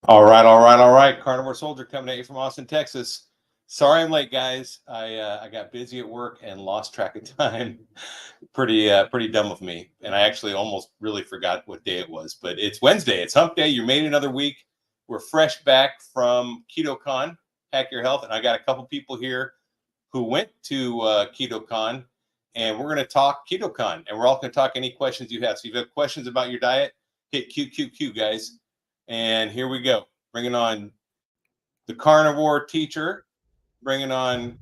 All right, all right, all right. Carnivore Soldier coming at you from Austin, Texas. Sorry I'm late, guys. I got busy at work and lost track of time. pretty dumb of me. And I actually almost really forgot what day it was. But it's Wednesday. It's Hump Day. You made it another week. We're fresh back from KetoCon, Hack Your Health, and I got a couple people here who went to KetoCon, and we're going to talk KetoCon, and we're all going to talk any questions you have. So if you have questions about your diet, hit QQQ, guys. And here we go. Bringing on the carnivore teacher, bringing on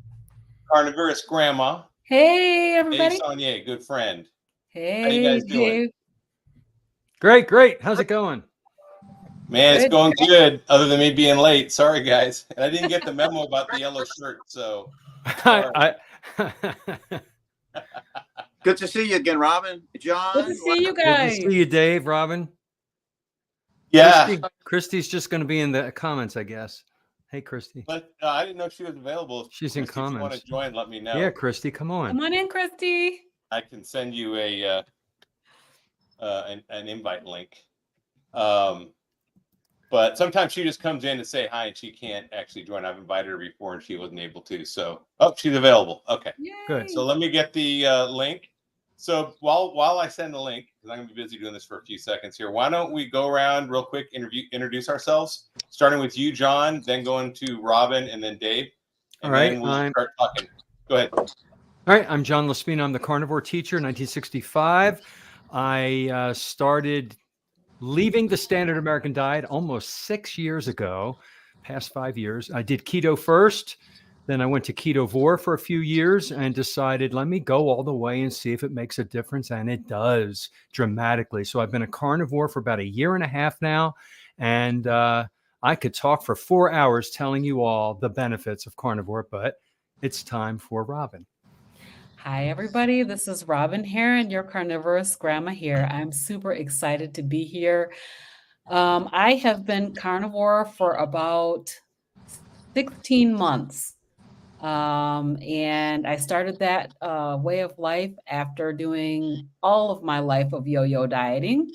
carnivorous grandma. Hey, everybody. Hey, Sonia, good friend. Hey, How you guys doing? Great, great. How's it going? Man, it's going good, other than me being late. Sorry, guys. And I didn't get the memo about the yellow shirt, so. Good to see you again, Robin. John. Good to see you guys. Good to see you, Dave, Robin. Yeah. Christy's just going to be in the comments, I guess. Hey, Christy. But I didn't know she was available. She's Christy, in comments. If you want to join, let me know. Yeah, Christy, come on. Come on in, Christy. I can send you an invite link. But sometimes she just comes in to say hi, and she can't actually join. I've invited her before, and she wasn't able to. So, she's available. Okay, Yay. Good. So let me get the link. So while I send the link, because I'm going to be busy doing this for a few seconds here, why don't we go around real quick, introduce ourselves, starting with you, John, then going to Robin, and then Dave. And all right, then we'll start talking. Go ahead. All right, I'm John Laspina. I'm the carnivore teacher, 1965. I started leaving the standard American diet almost 6 years ago, past 5 years. I did keto first. Then I went to Carnivore for a few years and decided, let me go all the way and see if it makes a difference. And it does dramatically. So I've been a carnivore for about 1.5 years now. And I could talk for 4 hours telling you all the benefits of carnivore, but it's time for Robin. Hi, everybody. This is Robin here, and your carnivorous grandma here. I'm super excited to be here. I have been carnivore for about 16 months. And I started that way of life after doing all of my life of yo-yo dieting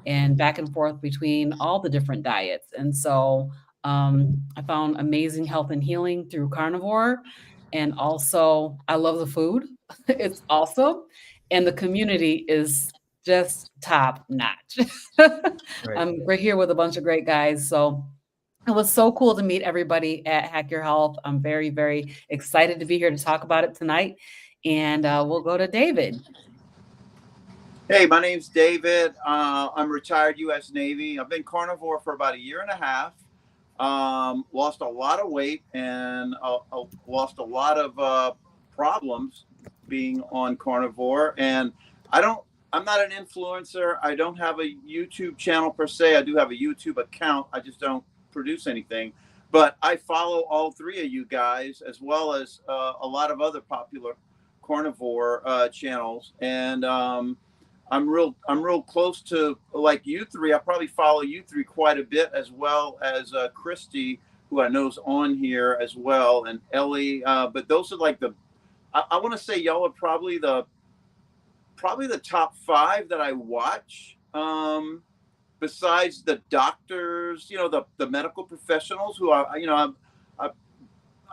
and back and forth between all the different diets. And so I found amazing health and healing through carnivore. And also, I love the food. It's awesome. And the community is just top notch. Right. We're here with a bunch of great guys. So it was so cool to meet everybody at Hack Your Health. I'm very, very excited to be here to talk about it tonight. And we'll go to David. Hey, my name's David. I'm retired U.S. Navy. I've been carnivore for about 1.5 years. Lost a lot of weight and lost a lot of problems being on carnivore. And I'm not an influencer. I don't have a YouTube channel per se. I do have a YouTube account. I just don't produce anything, but I follow all three of you guys as well as a lot of other popular carnivore channels, and I'm real close to like you three. I probably follow you three quite a bit, as well as Christy, who I know is on here as well, and Ellie. But those are like I want to say y'all are probably the top 5 that I watch. Besides the doctors, the medical professionals who I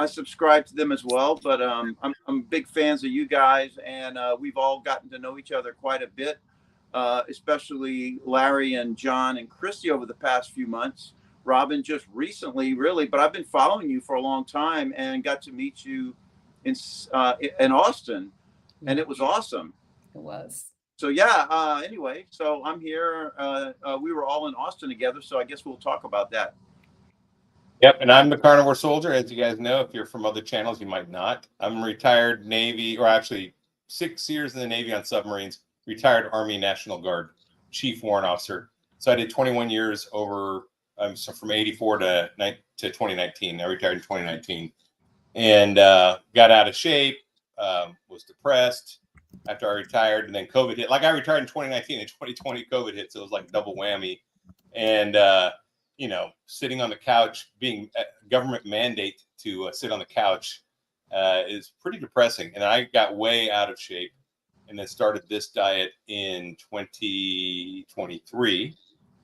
subscribe to them as well, but I'm big fans of you guys, and we've all gotten to know each other quite a bit, especially Larry and John and Christy over the past few months. Robin just recently, really, but I've been following you for a long time and got to meet you in Austin, and it was awesome. It was. So yeah, anyway, so I'm here. We were all in Austin together, so I guess we'll talk about that. Yep, and I'm the Carnivore Soldier. As you guys know, if you're from other channels, you might not. I'm retired Navy, or actually 6 years in the Navy on submarines, retired Army National Guard, Chief Warrant Officer. So I did 21 years over, so from 84 to 2019. I retired in 2019. And got out of shape, was depressed after I retired, and then COVID hit. Like, I retired in 2019, and 2020 COVID hit, so it was like double whammy. And sitting on the couch, being a government mandate to sit on the couch is pretty depressing. And I got way out of shape, and then started this diet in 2023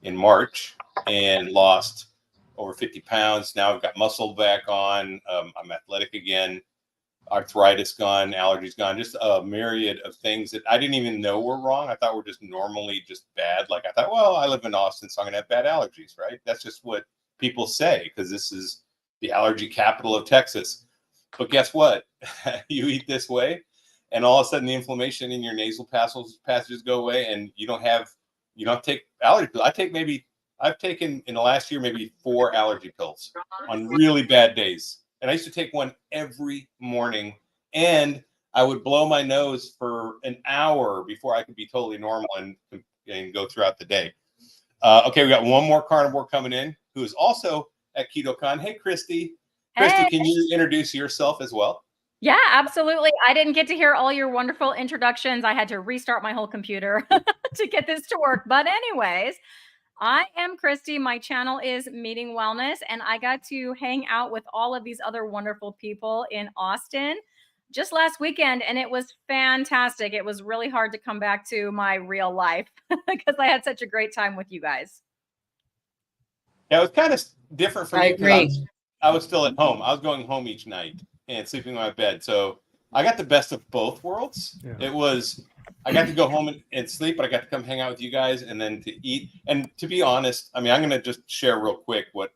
in March, and lost over 50 pounds. Now I've got muscle back on. I'm athletic again. Arthritis gone, allergies gone, just a myriad of things that I didn't even know were wrong. I thought were just normally just bad. Like I thought, well, I live in Austin, so I'm gonna have bad allergies, right? That's just what people say because this is the allergy capital of Texas. But guess what? You eat this way, and all of a sudden the inflammation in your nasal passages go away, and you don't take allergy pills. I've taken in the last year maybe 4 allergy pills on really bad days. And I used to take one every morning, and I would blow my nose for an hour before I could be totally normal and go throughout the day. Okay, we got one more carnivore coming in who is also at KetoCon. Hey, Christy. Christy, can you introduce yourself as well? Yeah, absolutely. I didn't get to hear all your wonderful introductions. I had to restart my whole computer to get this to work. But anyways, I am Christy. My channel is Meeting Wellness, and I got to hang out with all of these other wonderful people in Austin just last weekend, and it was fantastic. It was really hard to come back to my real life because I had such a great time with you guys. Yeah, it was kind of different for me. I agree. I was still at home. I was going home each night and sleeping in my bed. So I got the best of both worlds. Yeah. I got to go home and sleep, but I got to come hang out with you guys and then to eat. And to be honest, I mean, I'm going to just share real quick the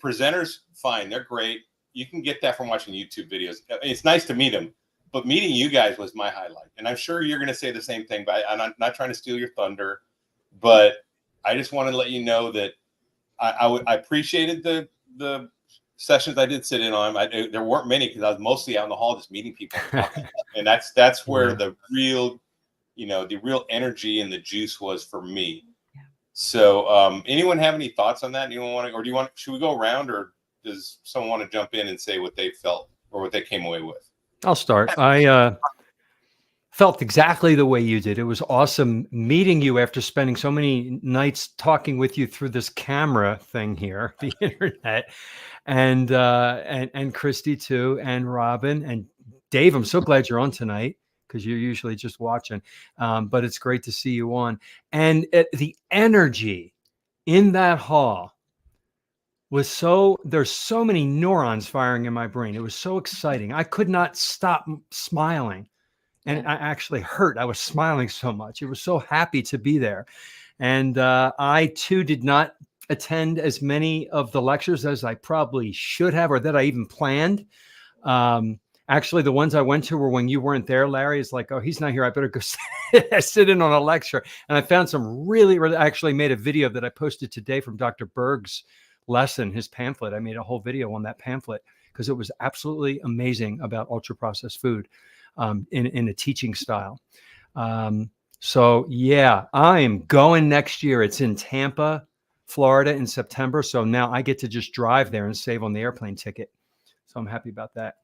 presenters, fine. They're great. You can get that from watching YouTube videos. It's nice to meet them, but meeting you guys was my highlight. And I'm sure you're going to say the same thing, but I'm not trying to steal your thunder, but I just wanted to let you know that I appreciated the sessions I did sit in on. There weren't many because I was mostly out in the hall just meeting people, and that's where the real energy and the juice was for me. Yeah. So, anyone have any thoughts on that? Should we go around, or does someone want to jump in and say what they felt or what they came away with? I'll start. I felt exactly the way you did. It was awesome meeting you after spending so many nights talking with you through this camera thing here, the internet, and Christy too, and Robin and Dave. I'm so glad you're on tonight because you're usually just watching, but it's great to see you on. And the energy in that hall was there's so many neurons firing in my brain. It was so exciting. I could not stop smiling. And I actually hurt. I was smiling so much. It was so happy to be there. And I, too, did not attend as many of the lectures as I probably should have or that I even planned. Actually, the ones I went to were when you weren't there, Larry. It's like, oh, he's not here. I better go sit in on a lecture. And I found some really, I actually made a video that I posted today from Dr. Berg's lesson, his pamphlet. I made a whole video on that pamphlet because it was absolutely amazing about ultra-processed food. In a teaching style. So yeah, I am going next year. It's in Tampa, Florida in September. So now I get to just drive there and save on the airplane ticket. So I'm happy about that.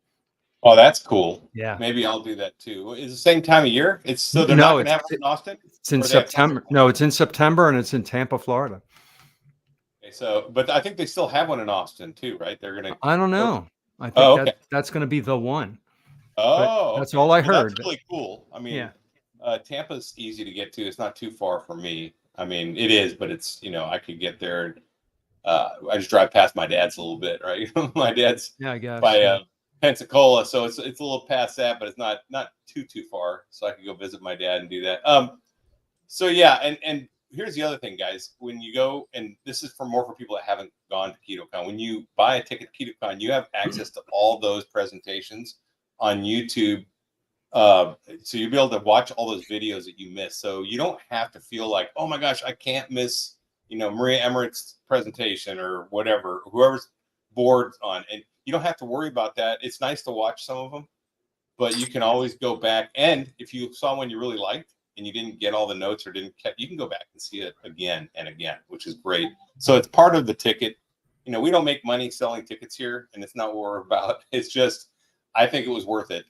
Oh, that's cool. Yeah. Maybe I'll do that too. Is it the same time of year? They're not going to have it in Austin? It's in September. No, it's in September and it's in Tampa, Florida. Okay, so, but I think they still have one in Austin too, right? They're going to. I don't know. I think that's going to be the one. Oh, that's all I heard. That's really cool. I mean, Tampa's easy to get to. It's not too far for me. I mean, it is, but it's, I could get there. I just drive past my dad's a little bit, right? My dad's by Pensacola, so it's a little past that, but it's not too far. So I could go visit my dad and do that. So yeah, and here's the other thing, guys. When you go, and this is for people that haven't gone to KetoCon. When you buy a ticket to KetoCon, you have access to all those presentations on YouTube, so you'll be able to watch all those videos that you missed. So you don't have to feel like, oh my gosh, I can't miss, Maria Emmerich's presentation or whatever, whoever's board on, and you don't have to worry about that. It's nice to watch some of them, but you can always go back. And if you saw one you really liked and you didn't get all the notes or you can go back and see it again and again, which is great. So it's part of the ticket. We don't make money selling tickets here, and it's not what we're about. It's just, I think it was worth it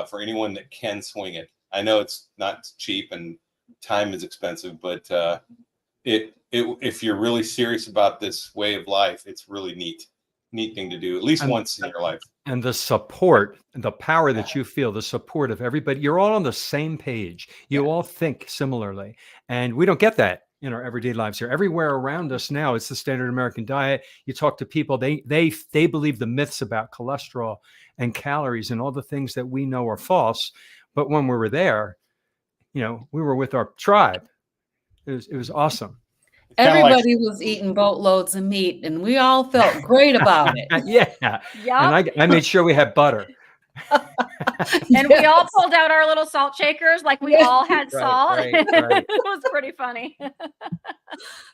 for anyone that can swing it. I know it's not cheap and time is expensive, but if you're really serious about this way of life, it's really neat thing to do at least once in your life. And the support, the power that you feel, the support of everybody, you're all on the same page. You all think similarly, and we don't get that in our everyday lives here. Everywhere around us now, it's the standard American diet. You talk to people, they believe the myths about cholesterol and calories and all the things that we know are false. But when we were there, you know, we were with our tribe. It was awesome. Everybody was eating boatloads of meat, and we all felt great about it. Yeah. Yep. And I made sure we had butter. And we all pulled out our little salt shakers, like we all had salt. Right. It was pretty funny. It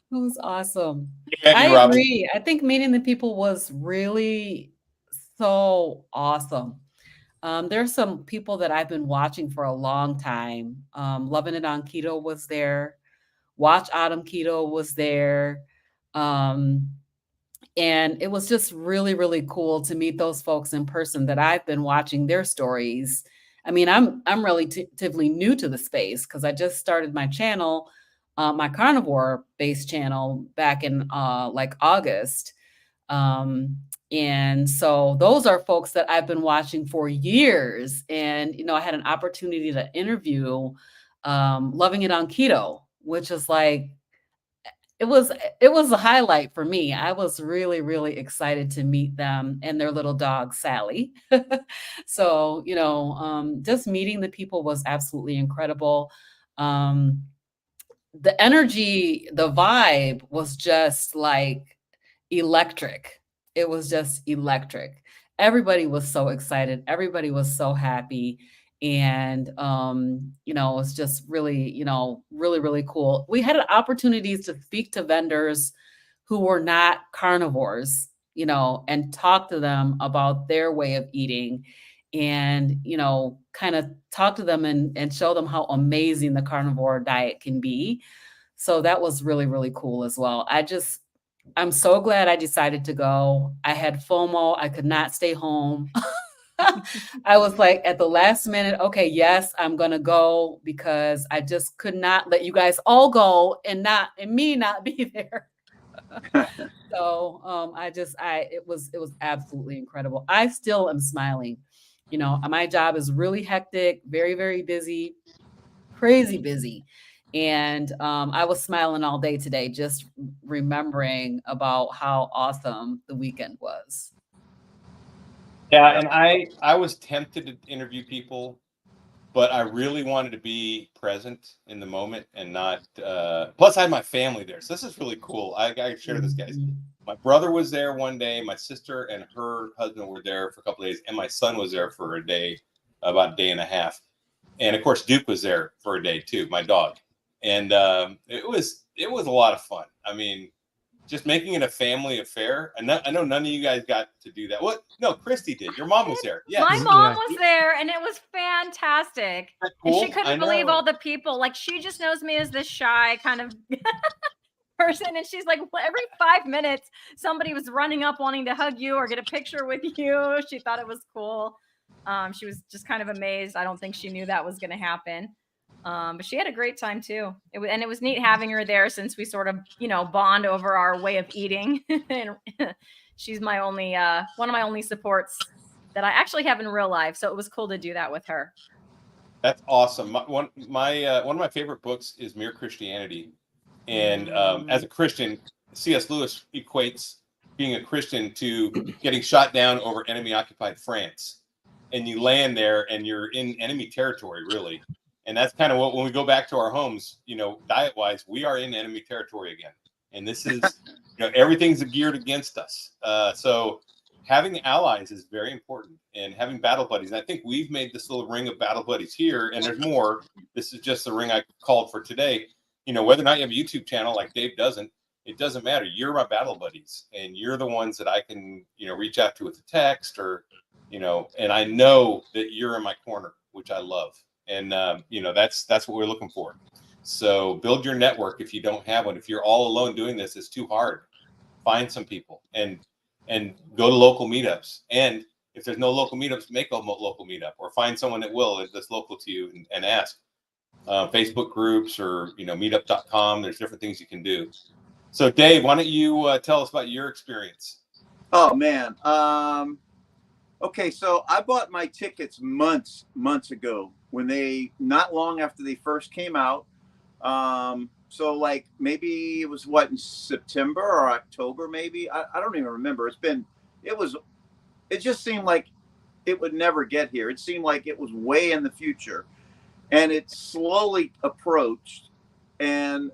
was awesome. Yeah, I Robin. agree. I think meeting the people was really so awesome. There's some people that I've been watching for a long time. Loving It on Keto was there. Watch Autumn Keto was there. And it was just really, really cool to meet those folks in person that I've been watching their stories. I mean, I'm relatively new to the space because I just started my channel, my carnivore based channel back in like August. And so those are folks that I've been watching for years. And, you know, I had an opportunity to interview Loving It on Keto, which is like, it was a highlight for me. I was really, really excited to meet them and their little dog, Sally. So, you know, just meeting the people was absolutely incredible. The energy, the vibe was just like electric. It was just electric. Everybody was so excited. Everybody was so happy. And, you know, it's just really, you know, really, really cool. We had opportunities to speak to vendors who were not carnivores, you know, and talk to them about their way of eating and, you know, kind of talk to them and show them how amazing the carnivore diet can be. So that was really, really cool as well. I'm so glad I decided to go. I had FOMO. I could not stay home. I was like at the last minute, okay, yes, I'm gonna go because I just could not let you guys all go and me not be there. So it was absolutely incredible. I still am smiling. You know, my job is really hectic, very, very busy, crazy busy. And I was smiling all day today, just remembering about how awesome the weekend was. Yeah, and I was tempted to interview people, but I really wanted to be present in the moment and not. Plus, I had my family there, so this is really cool. I share this, guys. My brother was there one day. My sister and her husband were there for a couple of days, and my son was there for a day, about a day and a half. And of course, Duke was there for a day too, my dog. And it was a lot of fun. I mean, just making it a family affair. And I know none of you guys got to do that. What? No, Christy did. Your mom was there. Yeah, my mom was there, and it was fantastic. Cool? And she couldn't believe all the people. Like, she just knows me as this shy kind of person, and she's like, well, every 5 minutes, somebody was running up wanting to hug you or get a picture with you. She thought it was cool. She was just kind of amazed. I don't think she knew that was going to happen. But she had a great time too. It was neat having her there since we sort of, you know, bond over our way of eating. And she's my only, one of my only supports that I actually have in real life. So it was cool to do that with her. That's awesome. One of my favorite books is Mere Christianity. And as a Christian, C.S. Lewis equates being a Christian to getting shot down over enemy occupied France. And you land there and you're in enemy territory, really. And that's kind of what, when we go back to our homes, you know, diet wise, we are in enemy territory again. And this is, you know, everything's geared against us. So having allies is very important, and having battle buddies. And I think we've made this little ring of battle buddies here, and there's more. This is just the ring I called for today. You know, whether or not you have a YouTube channel like Dave doesn't, it doesn't matter. You're my battle buddies, and you're the ones that I can, you know, reach out to with a text or, you know, and I know that you're in my corner, which I love. And, you know, that's what we're looking for. So build your network if you don't have one. If you're all alone doing this, it's too hard. Find some people and go to local meetups. And if there's no local meetups, make a local meetup, or find someone that will, that's local to you, and ask. Facebook groups, or, you know, meetup.com. There's different things you can do. So Dave, why don't you tell us about your experience? Oh man. Okay, so I bought my tickets months ago when not long after they first came out. So like maybe it was what, in September or October, maybe. I don't even remember. It just seemed like it would never get here. It seemed like it was way in the future. And it slowly approached. And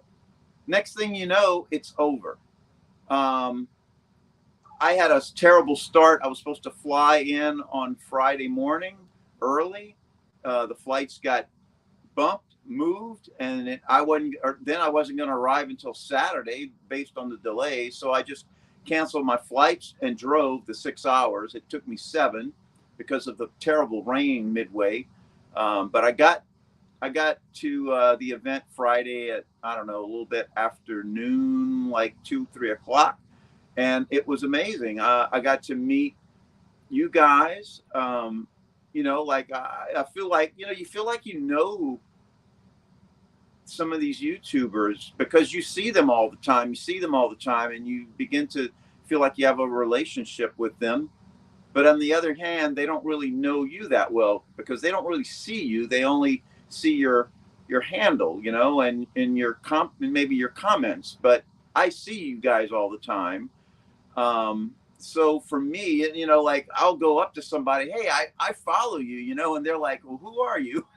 next thing you know, it's over. I had a terrible start. I was supposed to fly in on Friday morning early. The flights got bumped, moved, and I wasn't going to arrive until Saturday based on the delay. So I just canceled my flights and drove the 6 hours. It took me 7 because of the terrible rain midway. But I got to the event Friday at, I don't know, a little bit after noon, like 2-3 o'clock. And it was amazing. I got to meet you guys. You know, like I feel like, you feel like some of these YouTubers because you see them all the time. You see them all the time, and you begin to feel like you have a relationship with them. But on the other hand, they don't really know you that well because they don't really see you. They only see your handle, and maybe your comments. But I see you guys all the time. So for me, like I'll go up to somebody, hey, I follow you, and they're like, well, who are you?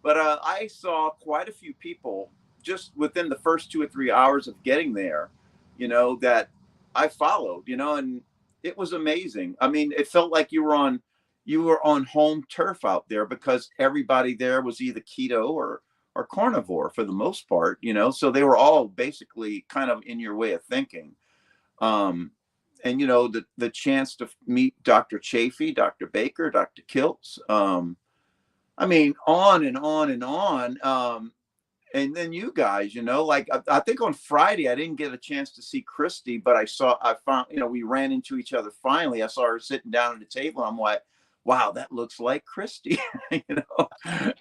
But I saw quite a few people just within the first 2 or 3 hours of getting there, that I followed, and it was amazing. I mean, it felt like you were on home turf out there because everybody there was either keto or carnivore for the most part, so they were all basically kind of in your way of thinking. And the chance to meet Dr. Chafee, Dr. Baker, Dr. Kiltz, I mean, on and on and on. And then you guys, like I think on Friday I didn't get a chance to see Christy, but I found, we ran into each other finally. I saw her sitting down at the table. And I'm like, wow, that looks like Christy,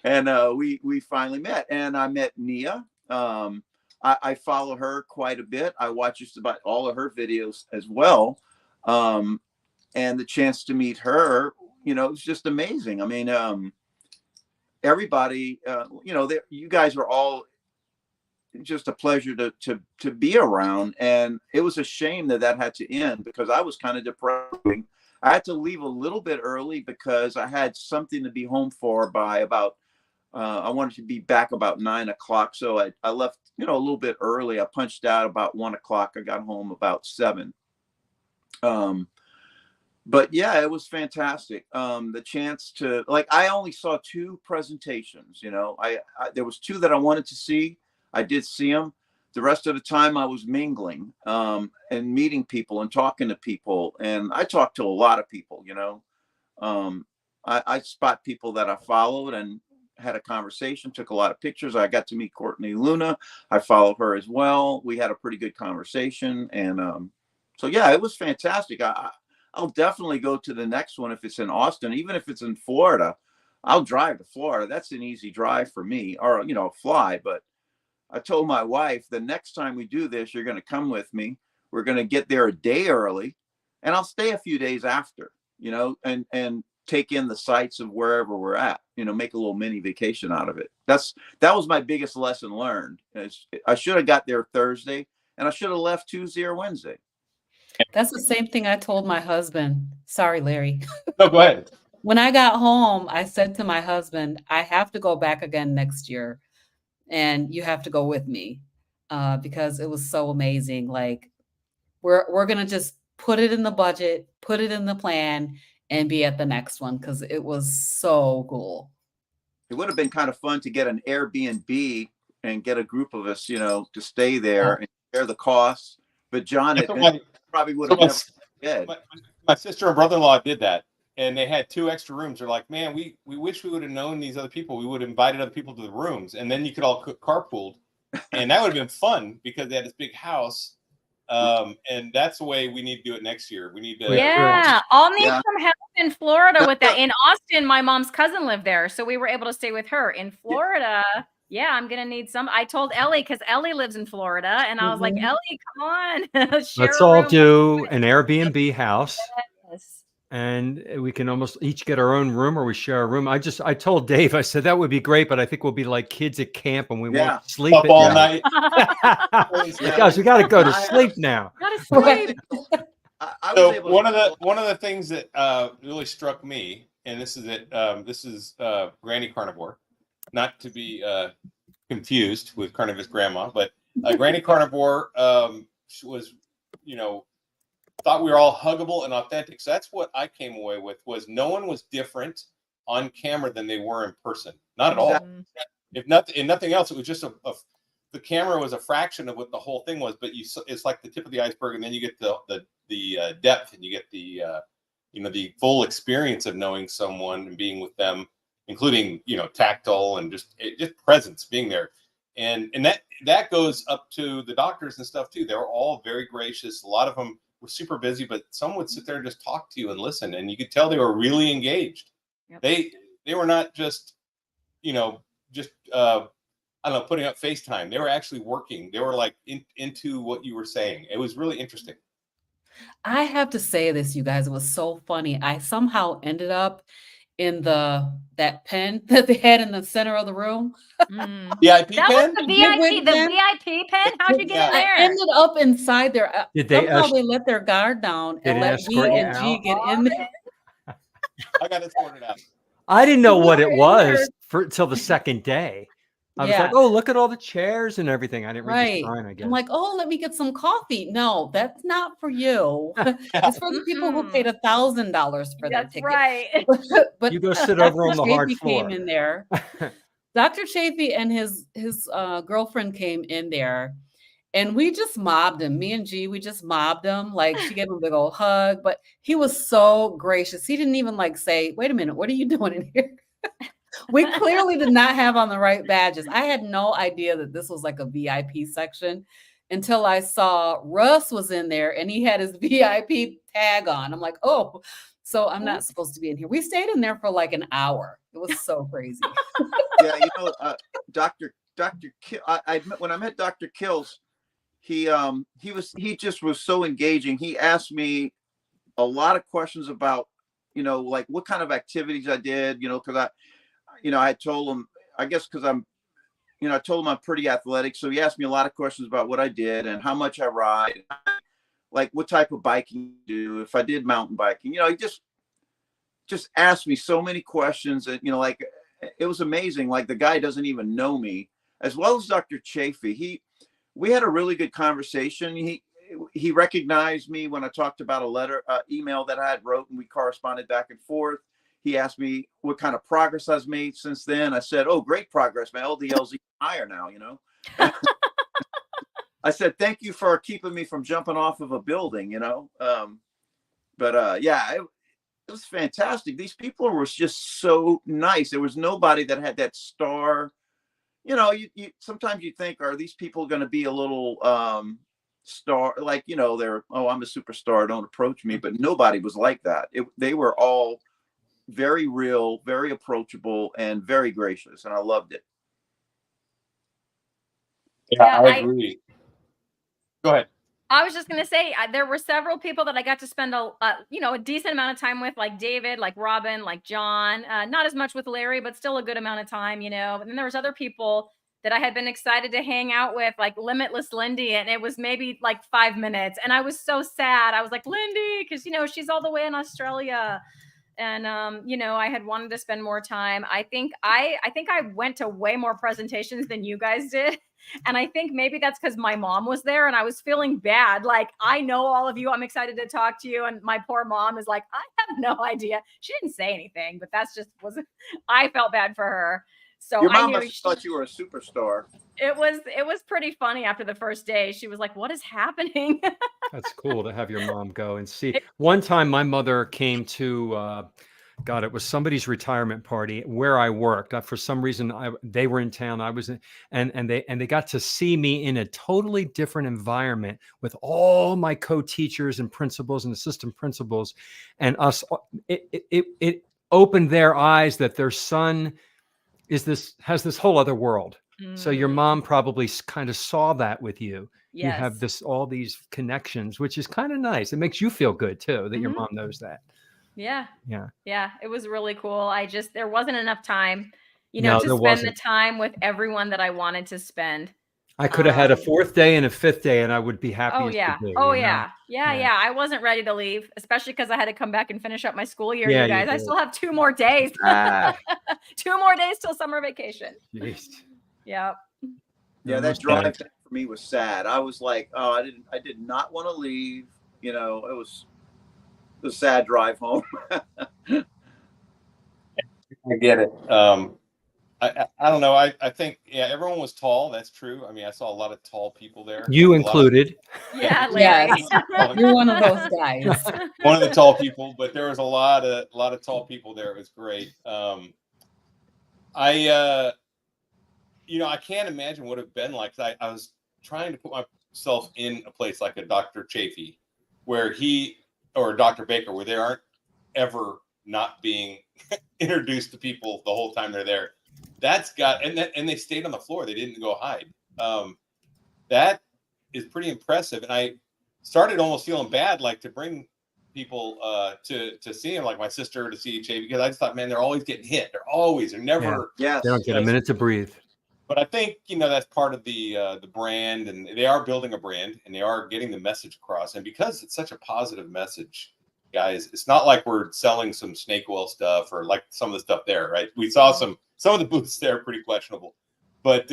And we finally met, and I met Nia. I follow her quite a bit. I watch just about all of her videos as well. And the chance to meet her, it's just amazing. I mean, everybody, you guys are all just a pleasure to be around. And it was a shame that had to end because I was kind of depressing. I had to leave a little bit early because I had something to be home for by about, I wanted to be back about 9 o'clock. So I left, a little bit early. I punched out about 1 o'clock. I got home about 7. But yeah, it was fantastic. The chance to, like, I only saw 2 presentations, there was 2 that I wanted to see. I did see them. The rest of the time I was mingling, and meeting people and talking to people. And I talked to a lot of people, I spot people that I followed and had a conversation, took a lot of pictures. I got to meet Courtney Luna. I follow her as well. We had a pretty good conversation. And so, yeah, it was fantastic. I'll definitely go to the next one if it's in Austin, even if it's in Florida. I'll drive to Florida. That's an easy drive for me, or, fly. But I told my wife, the next time we do this, you're going to come with me. We're going to get there a day early, and I'll stay a few days after, and take in the sights of wherever we're at, make a little mini vacation out of it. That was my biggest lesson learned. I should have got there Thursday, and I should have left Tuesday or Wednesday. That's the same thing I told my husband. Sorry, Larry. No, go ahead. When I got home, I said to my husband, I have to go back again next year, and you have to go with me, because it was so amazing. Like, we're going to just put it in the budget, put it in the plan, and be at the next one because it was so cool. It would have been kind of fun to get an Airbnb and get a group of us, to stay there and share the costs. But John, probably would have never said. My sister and brother-in-law did that, and they had 2 extra rooms. They're like, man, we wish we would have known these other people. We would have invited other people to the rooms, and then you could all carpooled, and that would have been fun because they had this big house. And that's the way we need to do it next year. We need to. Yeah, I'll need some help in Florida with that. In Austin, my mom's cousin lived there, so we were able to stay with her. In Florida, yeah, I'm gonna need some. I told Ellie because Ellie lives in Florida, and I was like, Ellie, come on, let's all do an Airbnb house. Yes. and we can almost each get our own room, or we share a room. I told Dave, I said that would be great, but I think we'll be like kids at camp and we Yeah. won't sleep Up at all night. night. Like, guys, we got to go to sleep now. Gotta Right. sleep. I was So able one to, of the things that really struck me, and this is it. This is Granny Carnivore, not to be confused with Carnivore's grandma, but Granny Carnivore was, thought we were all huggable and authentic. So that's what I came away with, was no one was different on camera than they were in person. Not at all. Mhm. If nothing else, it was just the camera was a fraction of what the whole thing was, but it's like the tip of the iceberg, and then you get the depth, and you get the full experience of knowing someone and being with them, including tactile and just presence, being there, and that goes up to the doctors and stuff too. They were all very gracious. A lot of them were super busy, but some would sit there and just talk to you and listen, and you could tell they were really engaged. Yep. They were not just I don't know, putting up FaceTime. They were actually working. They were like into what you were saying. It was really interesting. I have to say this, you guys, it was so funny. I somehow ended up in that pen that they had in the center of the room. Mm. VIP That pen? was the Midway VIP, the pen? VIP pen. How'd you get in Yeah. I there? ended up inside there. Did they Somehow us- they let their guard down Did and it let escort me you and G out? get in there. I got it sorted out. I didn't know We what were it in was till the second day. I was like, Yeah. oh, look at all the chairs and everything. I didn't read the Right. sign, I guess. I'm like, oh, let me get some coffee. No, that's not for you. It's for the people who paid $1,000 for their That's ticket. right. But You go sit over on the hard Chafee floor. came in there. Dr. Chafee and his girlfriend came in there, and we just mobbed him. Me and G, we just mobbed him. Like, she gave him a big old hug, but he was so gracious. He didn't even say, wait a minute, what are you doing in here? We clearly did not have on the right badges. I had no idea that this was like a VIP section until I saw Russ was in there and he had his VIP tag on. I'm like, oh, so I'm not supposed to be in here. We stayed in there for like an hour. It was so crazy. yeah, Dr. Kill, when I met Dr. Kills, he just was so engaging. He asked me a lot of questions about, like what kind of activities I did, because I told him, I guess because I told him I'm pretty athletic. So he asked me a lot of questions about what I did and how much I ride, like what type of biking I do, if I did mountain biking. He just asked me so many questions that, like, it was amazing. Like, the guy doesn't even know me, as well as Dr. Chafee. We had a really good conversation. He recognized me when I talked about a email that I had wrote, and we corresponded back and forth. He asked me what kind of progress I've made since then. I said, oh, great progress. My LDL's even higher now, I said, thank you for keeping me from jumping off of a building, But yeah, it was fantastic. These people were just so nice. There was nobody that had that star. You sometimes you think, are these people going to be a little star, like, they're, oh, I'm a superstar, don't approach me. But nobody was like that. They were all very real, very approachable, and very gracious, and I loved it. Yeah, I agree. Go ahead. I was just going to say, there were several people that I got to spend a decent amount of time with, like David, like Robin, like John, not as much with Larry, but still a good amount of time, And then there was other people that I had been excited to hang out with, like Limitless Lindy. And it was maybe like 5 minutes. And I was so sad. I was like, Lindy, because, she's all the way in Australia. And, I had wanted to spend more time. I think I went to way more presentations than you guys did. And I think maybe that's because my mom was there and I was feeling bad. Like, I know all of you. I'm excited to talk to you. And my poor mom is like, I have no idea. She didn't say anything, but I felt bad for her. So Your mom I must have thought you were a superstar. It was pretty funny after the first day. She was like, what is happening? That's cool to have your mom go and see. One time my mother came to, God, it was somebody's retirement party where I worked. For some reason, they were in town. I was in, and they got to see me in a totally different environment with all my co-teachers and principals and assistant principals, and us. It opened their eyes that their son has this whole other world. So your mom probably kind of saw that with you. Yes. You have all these connections, which is kind of nice. It makes you feel good too that your mom knows that. Yeah. Yeah. Yeah. It was really cool. There wasn't enough time, No, to there spend the wasn't. time with everyone that I wanted to spend. I could have had a Um, 4th day and a 5th day, and I would be happy Oh as yeah. could be. Oh you know? yeah. Yeah. Yeah. Yeah. I wasn't ready to leave, especially because I had to come back and finish up my school year. Yeah, You you guys, I did. still have 2 more days. Ah, 2 more days till summer vacation. jeez. Yeah. Yeah, that drive back for me was sad. I was like, oh, I did not want to leave. You know, it was a sad drive home. I get it. I don't know. I think, yeah, everyone was tall. That's true. I mean, I saw a lot of tall people there. You A lot of- included. Yeah, Larry. Yes, you're one of those guys. one of the tall people, but there was a lot of tall people there. It was great. I can't imagine what it would have been like. I was trying to put myself in a place like a Dr. Chafee, where or Dr. Baker, where they aren't ever not being introduced to people the whole time they're there. And they stayed on the floor. They didn't go hide. That is pretty impressive. And I started almost feeling bad, like to bring people to see him, like my sister to see Chafee, because I just thought, man, they're always getting hit. They're never. Yes. They don't get a minute to breathe. But I think, that's part of the brand, and they are building a brand, and they are getting the message across. And because it's such a positive message, guys, it's not like we're selling some snake oil stuff or like some of the stuff there, right? We saw some of the booths there are pretty questionable, but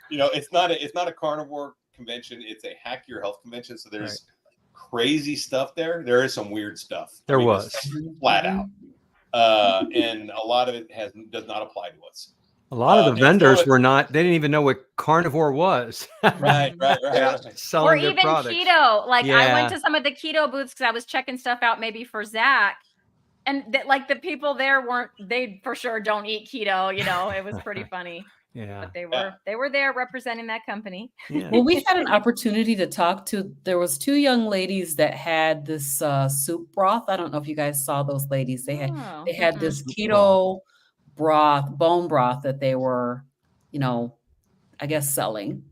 it's not a carnivore convention. It's a Hack Your Health convention. So there's crazy stuff there. There is some weird stuff. There was flat out, and a lot of it does not apply to us. A lot of the vendors they didn't even know what carnivore was. Right. Selling Or their even products. keto. Like I went Yeah. to some of the keto booths because I was checking stuff out maybe for Zach. And the people there they for sure don't eat keto, it was pretty funny. Yeah. But they were there representing that company. Yeah. Well, we had an opportunity to talk to, there was 2 young ladies that had this soup broth. I don't know if you guys saw those ladies. They had this keto bone broth that they were, I guess selling.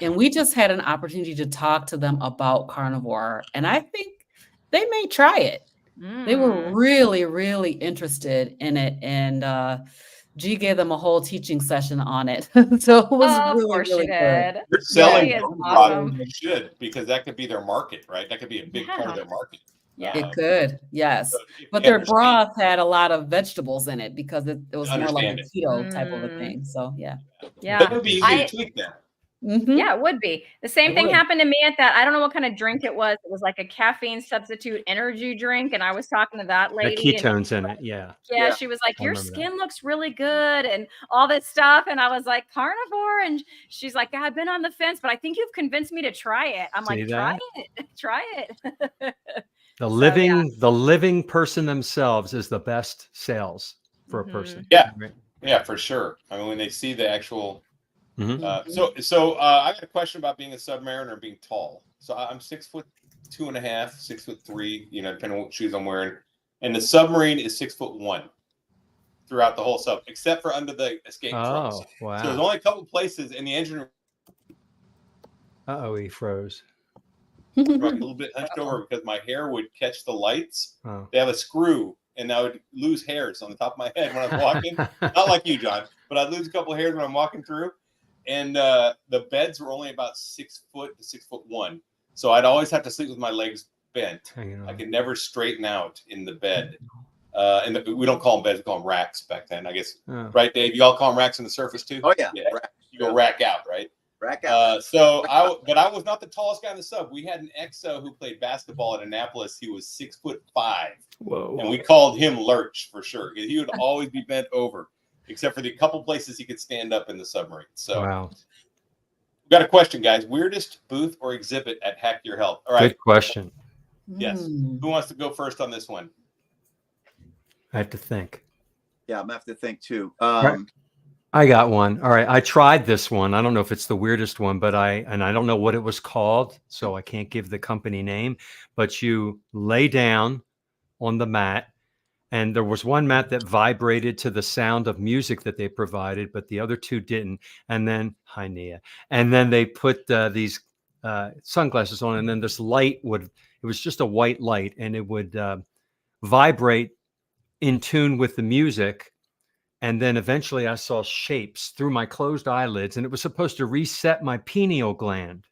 And we just had an opportunity to talk to them about carnivore. And I think they may try it. They were really, really interested in it. And G gave them a whole teaching session on it. So it was really good. They're selling She is bone awesome. broth. They should, because that could be their market, right? That could be a big part of their market. Yeah. It could, yes. So if But you their understand- broth had a lot of vegetables in it because it was more like a Understand keto type of a thing. So yeah. Yeah. That would be easy to tweak that. Mhm. Yeah, it would be. The same It thing would. happened to me at that. I don't know what kind of drink it was. It was like a caffeine substitute energy drink. And I was talking to that The lady. ketones in it. Yeah. Yeah, Yeah. she was like, I your remember that. skin looks really good and all this stuff. And I was like, carnivore. And she's like, I've been on the fence, but I think you've convinced me to try it. I'm See like, try that? it. Try it. The yeah. living person themselves is the best sales for a person. Yeah. Right? Yeah, for sure. I mean, when they see the actual. Mhm. I got a question about being a submariner and being tall. So I'm 6'2.5", 6'3", depending on what shoes I'm wearing. And the submarine is 6'1" throughout the whole sub, except for under the escape trucks. Oh, wow. So there's only a couple places in the engine room Uh-oh, he froze. a little bit hunched over because my hair would catch the lights. Oh. They have a screw, and I would lose hairs on the top of my head when I was walking. Not like you, John, but I'd lose a couple of hairs when I'm walking through. And the beds were only about 6 foot to 6'1". So I'd always have to sleep with my legs bent. Hanging on. I could never straighten out in the bed. And we don't call them beds, we call them racks back then, I guess. Oh. Right, Dave? You all call them racks on the surface too? Oh yeah. You go rack out, right? Rack out. But I was not the tallest guy in the sub. We had an exo who played basketball at Annapolis. He was 6'5", Whoa. and we called him Lurch for sure. He would always be bent over, except for the couple places he could stand up in the submarine. So, Wow. we got a question, guys. Weirdest booth or exhibit at Hack Your Health? All right. Good question. Yes. Who wants to go first on this one? I have to think. Yeah, I'm gonna have to think too. Right. I got one. All right. I tried this one. I don't know if it's the weirdest one, but I don't know what it was called, so I can't give the company name, but you lay down on the mat, and there was one mat that vibrated to the sound of music that they provided, but the other 2 didn't. And then, hi, Nia. And then they put these sunglasses on, and then this light it was just a white light, and it would vibrate in tune with the music. And then eventually I saw shapes through my closed eyelids, and it was supposed to reset my pineal gland.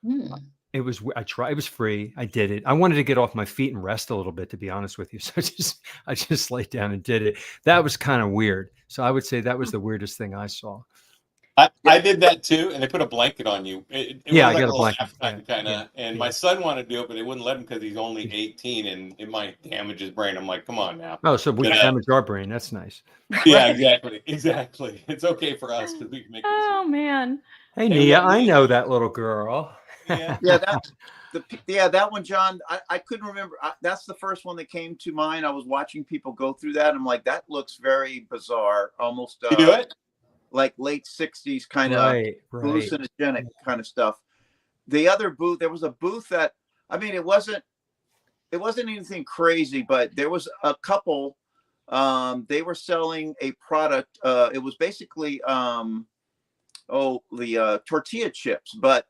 Hmm. I tried, it was free. I did it. I wanted to get off my feet and rest a little bit, to be honest with you. So I just laid down and did it. That was kind of weird. So I would say that was the weirdest thing I saw. I did that too, and they put a blanket on you. It Yeah, was I like got a little blanket. halftime kind of. And my son wanted to do it, but they wouldn't let him because he's only 18, and it might damage his brain. I'm like, come on now. Oh, so we damage our brain. That's nice. Yeah, exactly. It's okay for us because we can make. Oh man. Hey, Nia, I know that little girl. Yeah. That one, John. I couldn't remember. That's the first one that came to mind. I was watching people go through that. I'm like, that looks very bizarre, almost. You do it? Like late 60s kind of hallucinogenic kind of stuff. The other booth, there was a booth that, I mean, it wasn't anything crazy, but there was a couple, they were selling a product. It was basically, tortilla chips, but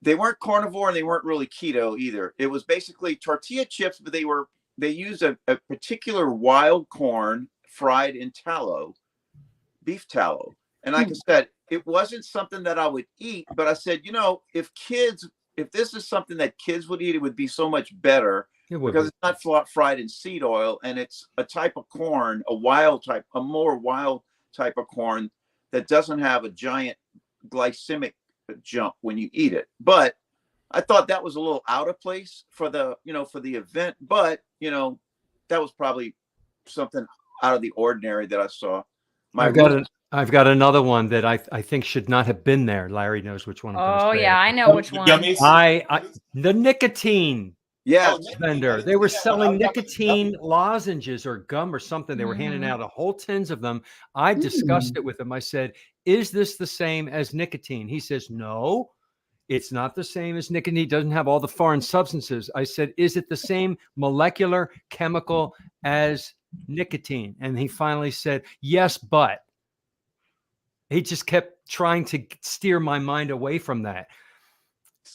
they weren't carnivore and they weren't really keto either. It was basically tortilla chips, but they used a particular wild corn fried in tallow. Beef tallow. And like I said, it wasn't something that I would eat, but I said, if this is something that kids would eat, it would be so much better because it's not fried in seed oil, and it's a type of corn, a more wild type of corn that doesn't have a giant glycemic jump when you eat it. But I thought that was a little out of place for the event, but that was probably something out of the ordinary that I saw. I've got another one that I think should not have been there. Larry knows which one. Oh yeah, I know which one. The nicotine. Yeah, vendor. They were selling nicotine lozenges or gum or something. They were handing out a whole tins of them. I discussed it with him. I said, "Is this the same as nicotine?" He says, "No, it's not the same as nicotine. It doesn't have all the foreign substances." I said, "Is it the same molecular chemical as nicotine?" And he finally said, "Yes, but." He just kept trying to steer my mind away from that.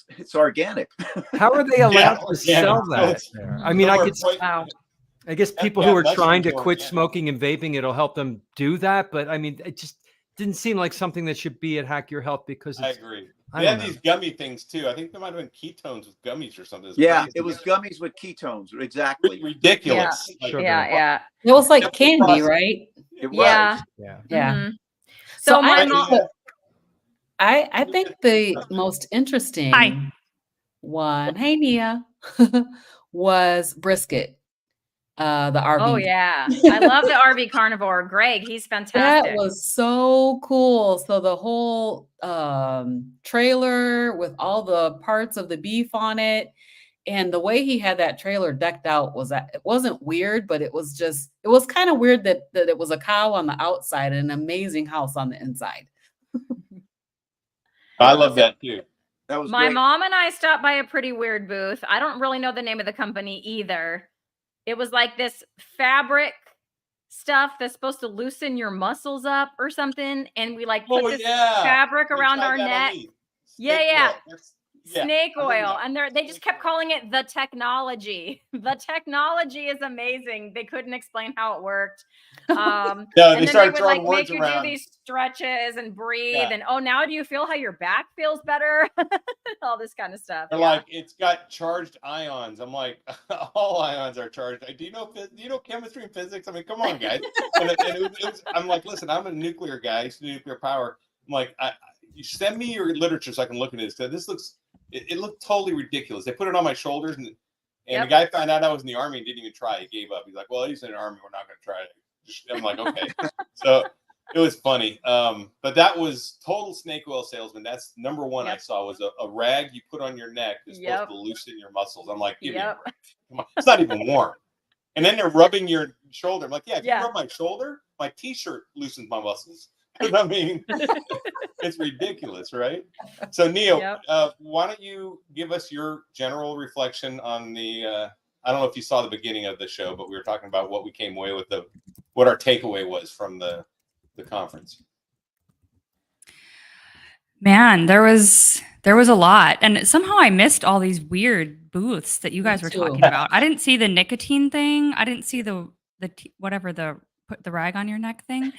It's organic. How are they allowed to sell that there? I mean, I guess people who are trying to quit smoking and vaping, it'll help them do that. But I mean, it just didn't seem like something that should be at Hack Your Health because I agree. They had these gummy things too. I think there might have been ketones with gummies or something. Yeah, it was gummies with ketones. Exactly. Ridiculous. Yeah. It was like candy, right? It was. Yeah. Mm-hmm. So I think the most interesting one, hey Nia, was brisket. The RV. Oh yeah, I love the RV Carnivore. Greg, he's fantastic. That was so cool. So the whole trailer with all the parts of the beef on it, and the way he had that trailer decked out it wasn't weird, but it was kind of weird that it was a cow on the outside and an amazing house on the inside. I love that too. That was my great. mom and I stopped by a pretty weird booth. I don't really know the name of the company either. It was like this fabric stuff that's supposed to loosen your muscles up or something. And we put this fabric around our neck. Yeah. Snake oil. And they just kept calling it the technology. The technology is amazing. They couldn't explain how it worked. No, and they then started they would throwing make words you around. do these stretches and breathe. And now do you feel how your back feels better? All this kind of stuff. They're like, it's got charged ions. I'm like, all ions are charged. Do you know chemistry and physics? I mean, come on, guys. I'm like, listen, I'm a nuclear guy. I used to do nuclear power. I'm like, you send me your literature so I can look at this. This looks. It looked totally ridiculous. They put it on my shoulders, and the guy found out I was in the Army and didn't even try. He gave up. He's like, "Well, he's in the Army. We're not going to try it." I'm like, "Okay." So it was funny. But that was total snake oil salesman. That's number one I saw was a rag you put on your neck that's supposed to loosen your muscles. I'm like, "Give me a break. Come on. It's not even warm." And then they're rubbing your shoulder. I'm like, "Yeah, if you rub my shoulder, my T-shirt loosens my muscles." I mean, it's ridiculous, right? So, Neil, why don't you give us your general reflection on the? I don't know if you saw the beginning of the show, but we were talking about what we came away with, what our takeaway was from the conference. Man, there was There was a lot, and somehow I missed all these weird booths that you guys were too. talking about. I didn't see the nicotine thing. I didn't see whatever the put the rag on your neck thing.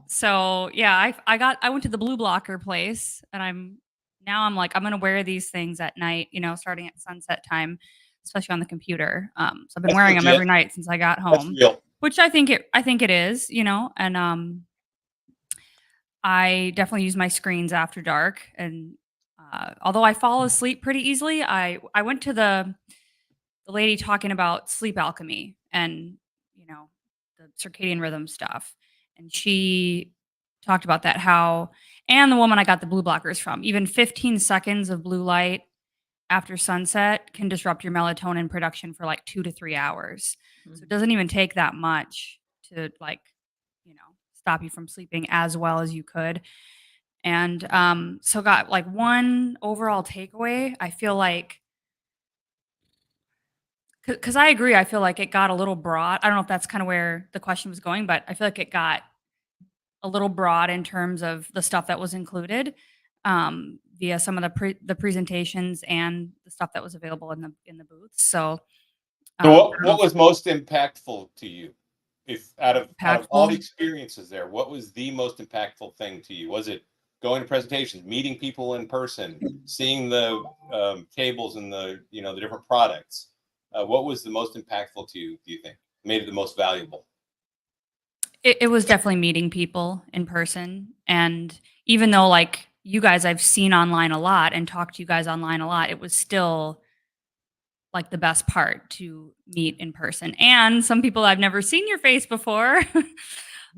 So yeah, I went to the blue blocker place, and I'm like I'm gonna wear these things at night, you know, starting at sunset time, especially on the computer. So I've been That's wearing them legit. every night since I got That's home, real. which I think it is, you know, and I definitely use my screens after dark, and although I fall asleep pretty easily, I went to the lady talking about sleep alchemy and, you know, the circadian rhythm stuff, and she talked about that and the woman I got the blue blockers from, even 15 seconds of blue light after sunset can disrupt your melatonin production for like 2 to 3 hours. So it doesn't even take that much to, like, you know, stop you from sleeping as well as you could. And so got like one overall takeaway. I feel like, because I agree, I feel like it got a little broad. I don't know if that's kind of where the question was going, but I feel like it got a little broad in terms of the stuff that was included via some of the presentations and the stuff that was available in the booths. So, So I what, don't know what was most impactful to you? If out of all the Impactful? experiences there, what was the most impactful thing to you? Was it going to presentations, meeting people in person, seeing the tables and the the different products? What was the most impactful to you? Do you think made it the most valuable? It was definitely meeting people in person. And even though, like, you guys I've seen online a lot and talked to you guys online a lot, it was still like the best part to meet in person. And some people I've never seen your face before.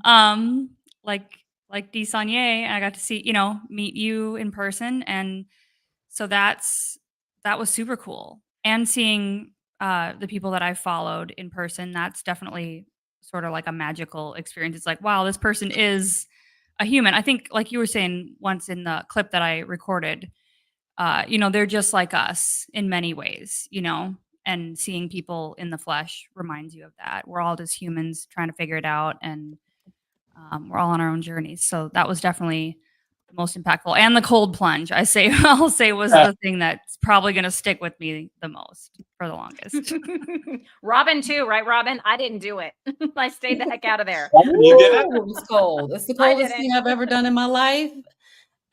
um like Dee Saunier, I got to see, you know, meet you in person, and so that was super cool. And seeing the people that I followed in person, that's definitely sort of like a magical experience. It's like, wow, this person is a human. I think, like you were saying once in the clip that I recorded, you know, they're just like us in many ways, you know, and seeing people in the flesh reminds you of that. We're all just humans trying to figure it out, and we're all on our own journeys. So that was definitely the most impactful. And the cold plunge, I'll say was the thing that's probably going to stick with me the most for the longest. Robin too, right, Robin? I didn't do it. I stayed the heck out of there. You did it? Ooh, it was cold. It's the I coldest didn't. thing I've ever done in my life.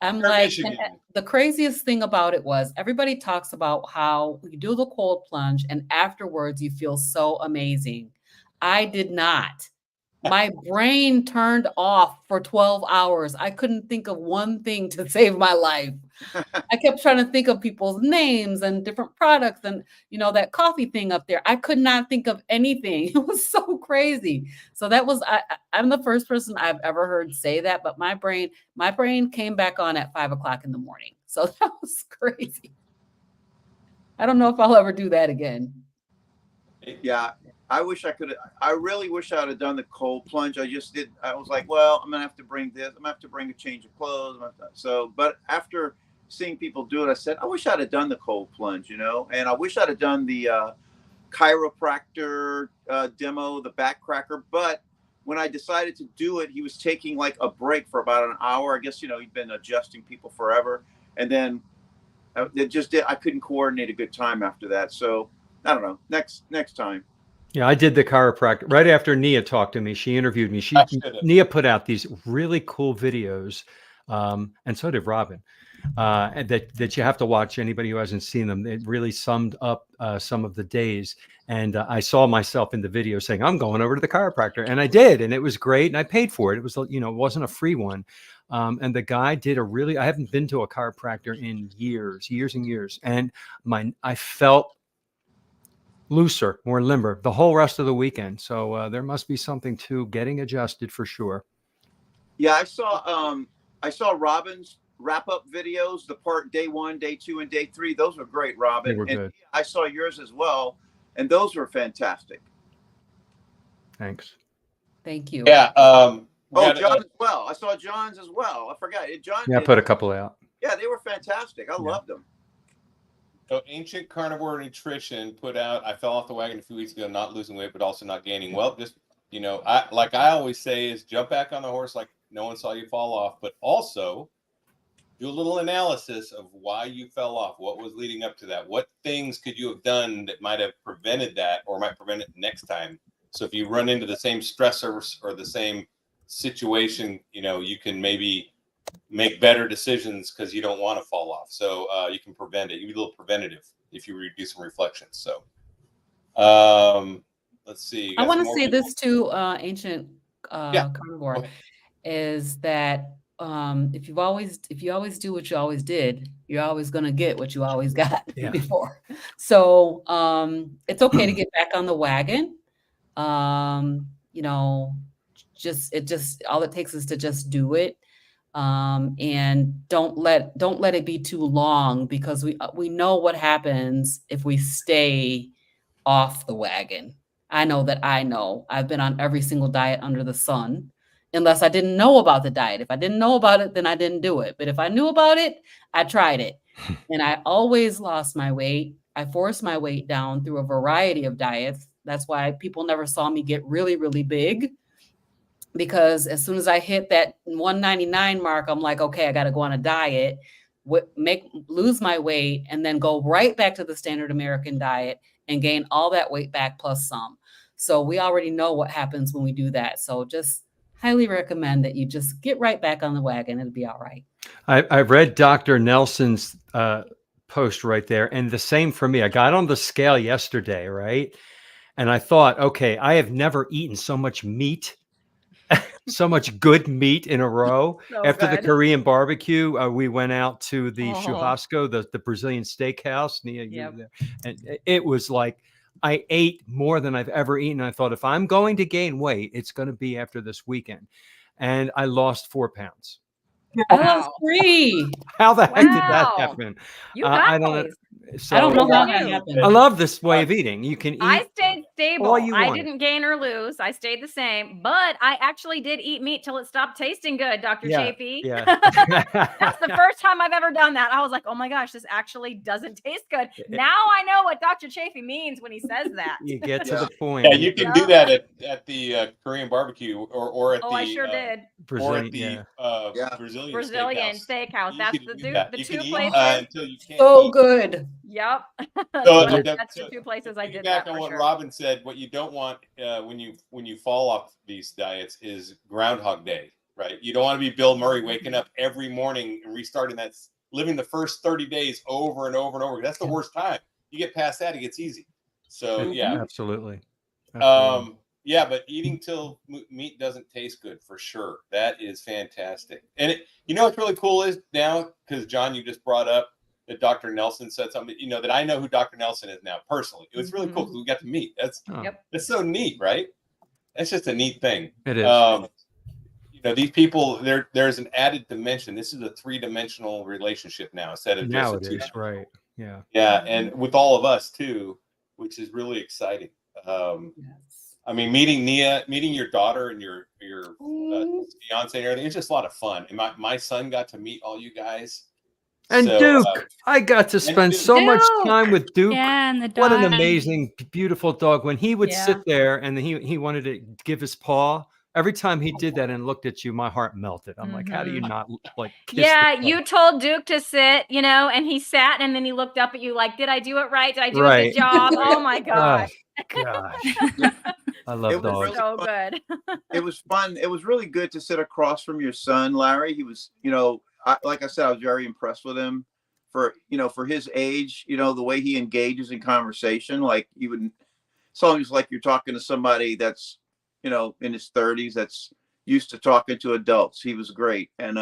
I'm You're like, Michigan. the craziest thing about it was everybody talks about how you do the cold plunge and afterwards you feel so amazing. I did not. My brain turned off for 12 hours. I couldn't think of one thing to save my life. I kept trying to think of people's names and different products and, you know, that coffee thing up there. I could not think of anything. It was so crazy. So that was I'm the first person I've ever heard say that, but my brain came back on at 5 o'clock in the morning. So that was crazy. I don't know if I'll ever do that again. Yeah, I wish I could. I really wish I would have done the cold plunge. I just did. I was like, well, I'm gonna have to bring this. I'm gonna have to bring a change of clothes. So, but after seeing people do it, I said, I wish I'd have done the cold plunge, you know, and I wish I'd have done the chiropractor demo, the back cracker. But when I decided to do it, he was taking like a break for about an hour. I guess, you know, he'd been adjusting people forever, and then it just did. I couldn't coordinate a good time after that. So I don't know. Next time. Yeah, I did the chiropractor right after Nia talked to me. She interviewed me. Nia put out these really cool videos, and so did Robin. And that you have to watch. Anybody who hasn't seen them, it really summed up some of the days. And I saw myself in the video saying, "I'm going over to the chiropractor," and I did, and it was great. And I paid for it. It was, you know, it wasn't a free one. And the guy did I haven't been to a chiropractor in years and years, and I felt looser, more limber the whole rest of the weekend. So there must be something to getting adjusted for sure. Yeah, I saw Robin's wrap up videos, the part day 1, day 2, and day 3. Those were great, Robin. They were and good. I saw yours as well, and those were fantastic. Thanks. Thank you. Yeah. John as well. I saw John's as well. I forgot. John. Yeah, I put a couple out. Yeah, they were fantastic. I loved them. So Ancient Carnivore Nutrition put out, I fell off the wagon a few weeks ago, not losing weight, but also not gaining. Well, just, you know, I always say is jump back on the horse like no one saw you fall off, but also do a little analysis of why you fell off. What was leading up to that? What things could you have done that might have prevented that or might prevent it next time? So if you run into the same stressors or the same situation, you can maybe make better decisions because you don't want to fall off. So you can prevent it. You can be a little preventative if you do some reflections. So let's see. I want to say this to Ancient Yeah. Carnivore, is that if you always do what you always did, you're always going to get what you always got before. So it's okay to get back on the wagon. Just all it takes is to just do it. And don't let it be too long, because we know what happens if we stay off the wagon. I know I've been on every single diet under the sun, unless I didn't know about the diet. If I didn't know about it, then I didn't do it. But if I knew about it, I tried it. And I always lost my weight. I forced my weight down through a variety of diets. That's why people never saw me get really, really big. Because as soon as I hit that 199 mark, I'm like, okay, I got to go on a diet, lose my weight, and then go right back to the standard American diet and gain all that weight back plus some. So we already know what happens when we do that. So just highly recommend that you just get right back on the wagon. It'll be all right. I read Dr. Nelson's post right there, and the same for me. I got on the scale yesterday, right? And I thought, okay, I have never eaten so much meat, so much good meat in a row. So After the good. Korean barbecue, we went out to the churrasco, the Brazilian steakhouse. Nia, you were there. And it was like, I ate more than I've ever eaten. I thought, if I'm going to gain weight, it's going to be after this weekend. And I lost 4 pounds. Wow. Free. How the heck did that happen? You guys. I don't know. So, I don't know how that happened. I love this way of eating. You can eat. I stayed stable. all you I want. didn't gain or lose. I stayed the same, but I actually did eat meat till it stopped tasting good, Dr. Chafee. Yeah. That's the first time I've ever done that. I was like, oh my gosh, this actually doesn't taste good. Now I know what Dr. Chafee means when he says that. You get to the point. Yeah, you can do that at the Korean barbecue or at the. I sure did. Or at the Brazilian steakhouse. That's the two places. Until you can't so eat. good. Yep. That's the two places I did back that on for what sure. Robin said. What you don't want when you fall off these diets is Groundhog Day, right? You don't want to be Bill Murray waking up every morning and restarting that, living the first 30 days over and over and over. That's the worst time. You get past that, it gets easy. So yeah, absolutely. Yeah, but eating till meat doesn't taste good, for sure. That is fantastic. And what's really cool is now, because John, you just brought up that Dr. Nelson said something, that I know who Dr. Nelson is now personally. It was really cool because we got to meet. That's so neat, right? That's just a neat thing. It is. These people, there's an added dimension. This is a 3-dimensional relationship now instead of now just it is, right? Yeah. Yeah, and with all of us too, which is really exciting. I mean, meeting Nia, meeting your daughter and your fiance and everything, it's just a lot of fun. And my son got to meet all you guys. And so, Duke, I got to spend so much time with Duke. Yeah, and the dog. What an amazing, beautiful dog. When he would sit there and he wanted to give his paw, every time he did that and looked at you, my heart melted. I'm like, how do you not kiss you told Duke to sit, and he sat and then he looked up at you like, did I do it right? Did I do a good job? Oh my gosh. I love dogs. Really so good. It was fun. It was really good to sit across from your son, Larry. He was, like I said, I was very impressed with him for his age, the way he engages in conversation. Like it's almost like you're talking to somebody that's, in his 30s, that's used to talking to adults. He was great. And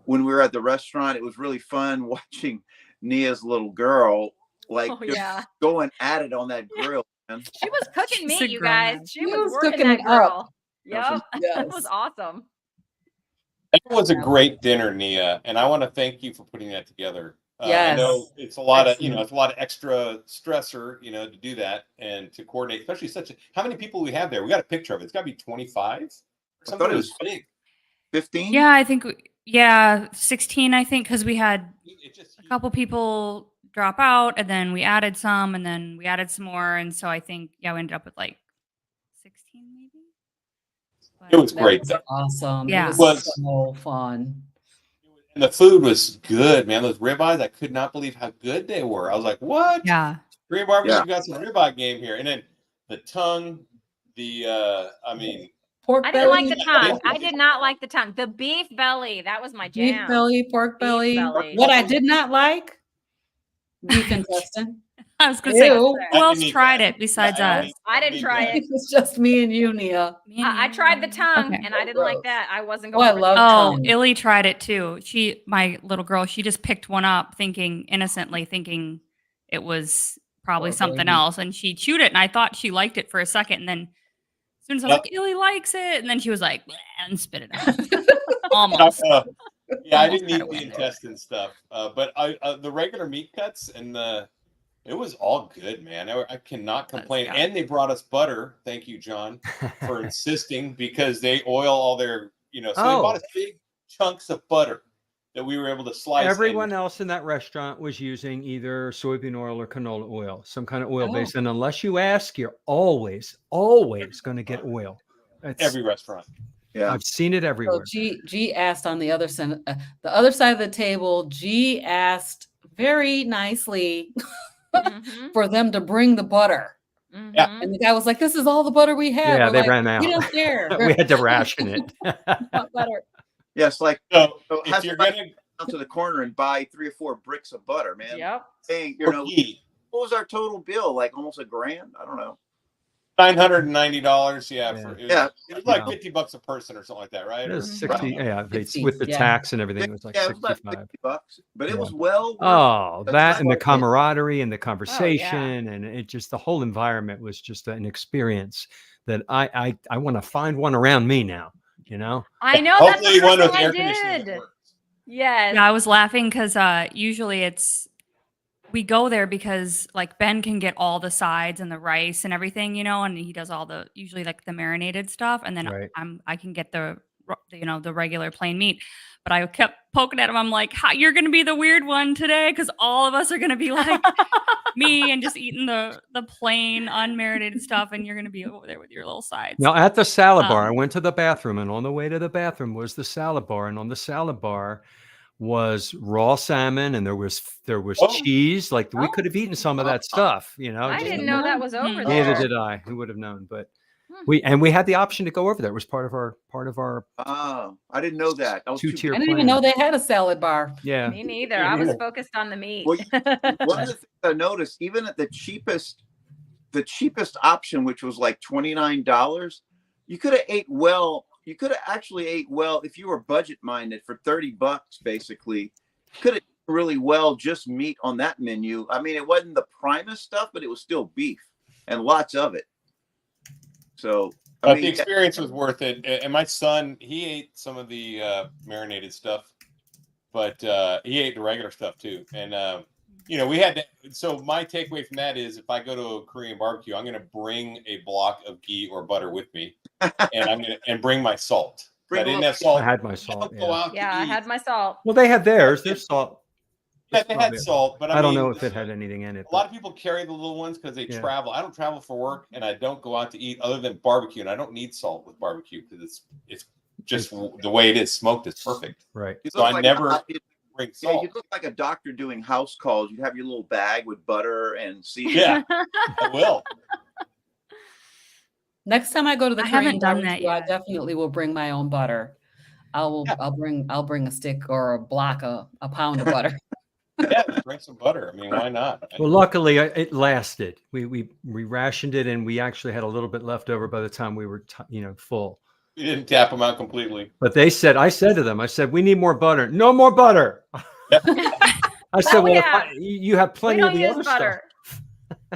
when we were at the restaurant, it was really fun watching Nia's little girl, going at it on that grill. Man. She was cooking meat, you guys. She was cooking that it girl. up. Yep. That was awesome. That was a great dinner, Nia, and I want to thank you for putting that together. Yes. I know it's a lot of, it's a lot of extra stressor, to do that and to coordinate, especially how many people we have there? We got a picture of it. It's got to be 25 or something. It was big. 15? Yeah, I think, 16, I think, because we had a couple people drop out and then we added some and then we added some more. And so I think, we ended up with 16 maybe. But it was great. Awesome. Yeah. It was so fun. And the food was good, man. Those ribeyes, I could not believe how good they were. I was like, what? Yeah. Korean barbecue Yeah. got some ribeye game here. And then the tongue, I mean, Pork I didn't like belly, the tongue. I did not like the tongue. The beef belly, that was my beef jam. belly, pork Beef belly. belly. What I did not like, beef intestine. I was gonna say, Ew. who I else didn't eat tried that. it besides I us? didn't I didn't try It it. was just me and you, Nia. Me and I you. tried the tongue, Okay. and I didn't like that. I wasn't Oh, going I for the love tongue. Oh, Illy tried it too. My little girl, she just picked one up innocently thinking it was probably Poor something baby. else. And she chewed it and I thought she liked it for a second. And then as soon as I was like, Illy likes it. And then she was like, "Bleh," and spit it out. Almost. Yeah, I Almost didn't got eat away. the intestine stuff, but the regular meat cuts and it was all good, man. I cannot complain. good. And they brought us butter. Thank you, John, for insisting, because they oil all their, so they bought us big chunks of butter that we were able to slice. Everyone else in that restaurant was using either soybean oil or canola oil, some kind of oil base. And unless you ask, you're always going to get oil. Every restaurant. Yeah. I've seen it So everywhere. G asked on the other side of the table. G asked very nicely Mhm, for them to bring the butter, mhm. and the guy was like, "This is all the butter we have." Yeah, We're they like, ran out. We don't care. We had to ration it. Want butter. Yes, like So so if you're gonna out to the corner and buy 3 or 4 bricks of butter, man. Yep. Hey, ghee, what was our total bill? Like almost $1,000? I don't know. $990, yeah, Yeah. it was like Wow. $50 a person or something like that, right? It was Or- 60. Yeah, it's 60, with the yeah. tax and everything. It was like Yeah, it was about 65. $50, but it Yeah. was well worth Oh, that and the worth it. camaraderie and the conversation and it just the whole environment was just an experience that I want to find one around me now. I know that's Hopefully the one first with thing I air conditioning that did. works. Yes. Yeah, I was laughing because usually we go there because like Ben can get all the sides and the rice and everything, and he does all the usually like the marinated stuff, and then Right. I can get the regular plain meat. But I kept poking at him. I'm like, you're gonna be the weird one today because all of us are gonna be like me and just eating the plain unmarinated stuff, and you're gonna be over there with your little sides. Now at the salad bar, I went to the bathroom, and on the way to the bathroom was the salad bar, and on the salad bar was raw salmon, and there was cheese. Like we could have eaten some of that stuff, I just- didn't know that was over Mhm. there. Neither did I. Who would have known? But Hmm. we had the option to go over there. It was part of our Oh, I didn't know that. I was too two-tier I didn't even know they had a salad bar. Yeah. Me neither. I was focused on the meat. Well, one of the things I noticed, even at the cheapest option, which was like $29, you could have ate well. You could have actually ate well if you were budget minded for $30, basically. You could have eaten really well just meat on that menu. I mean, it wasn't the primest stuff, but it was still beef and lots of it. So, But the experience was worth it. And my son, he ate some of the marinated stuff, but he ate the regular stuff too. And we had to. So my takeaway from that is, if I go to a Korean barbecue, I'm going to bring a block of ghee or butter with me, and I'm going to bring my salt. I didn't have salt. I had my salt. Yeah, I had my salt. Well, they had theirs. Their salt. Yeah, they had salt, but I don't mean, know if it had anything in it. A lot of people carry the little ones because they travel. I don't travel for work, and I don't go out to eat other than barbecue, and I don't need salt with barbecue because it's just the way it is. Smoked is perfect. Right. So I never bring Yeah, salt. you look like a doctor doing house calls. You have your little bag with butter and seasoning. Yeah, I will. Next time I go to the I Korean haven't done that barbecue, I yet. definitely will bring my own butter. I'll bring a stick or a block, a pound of butter. Yeah, bring some butter. I mean, why not? Well, luckily it lasted. We rationed it, and we actually had a little bit left over by the time we were full. We didn't tap them out completely. But I said to them, we need more butter. No more butter. I said, well, yeah. you have We plenty don't of the use other butter.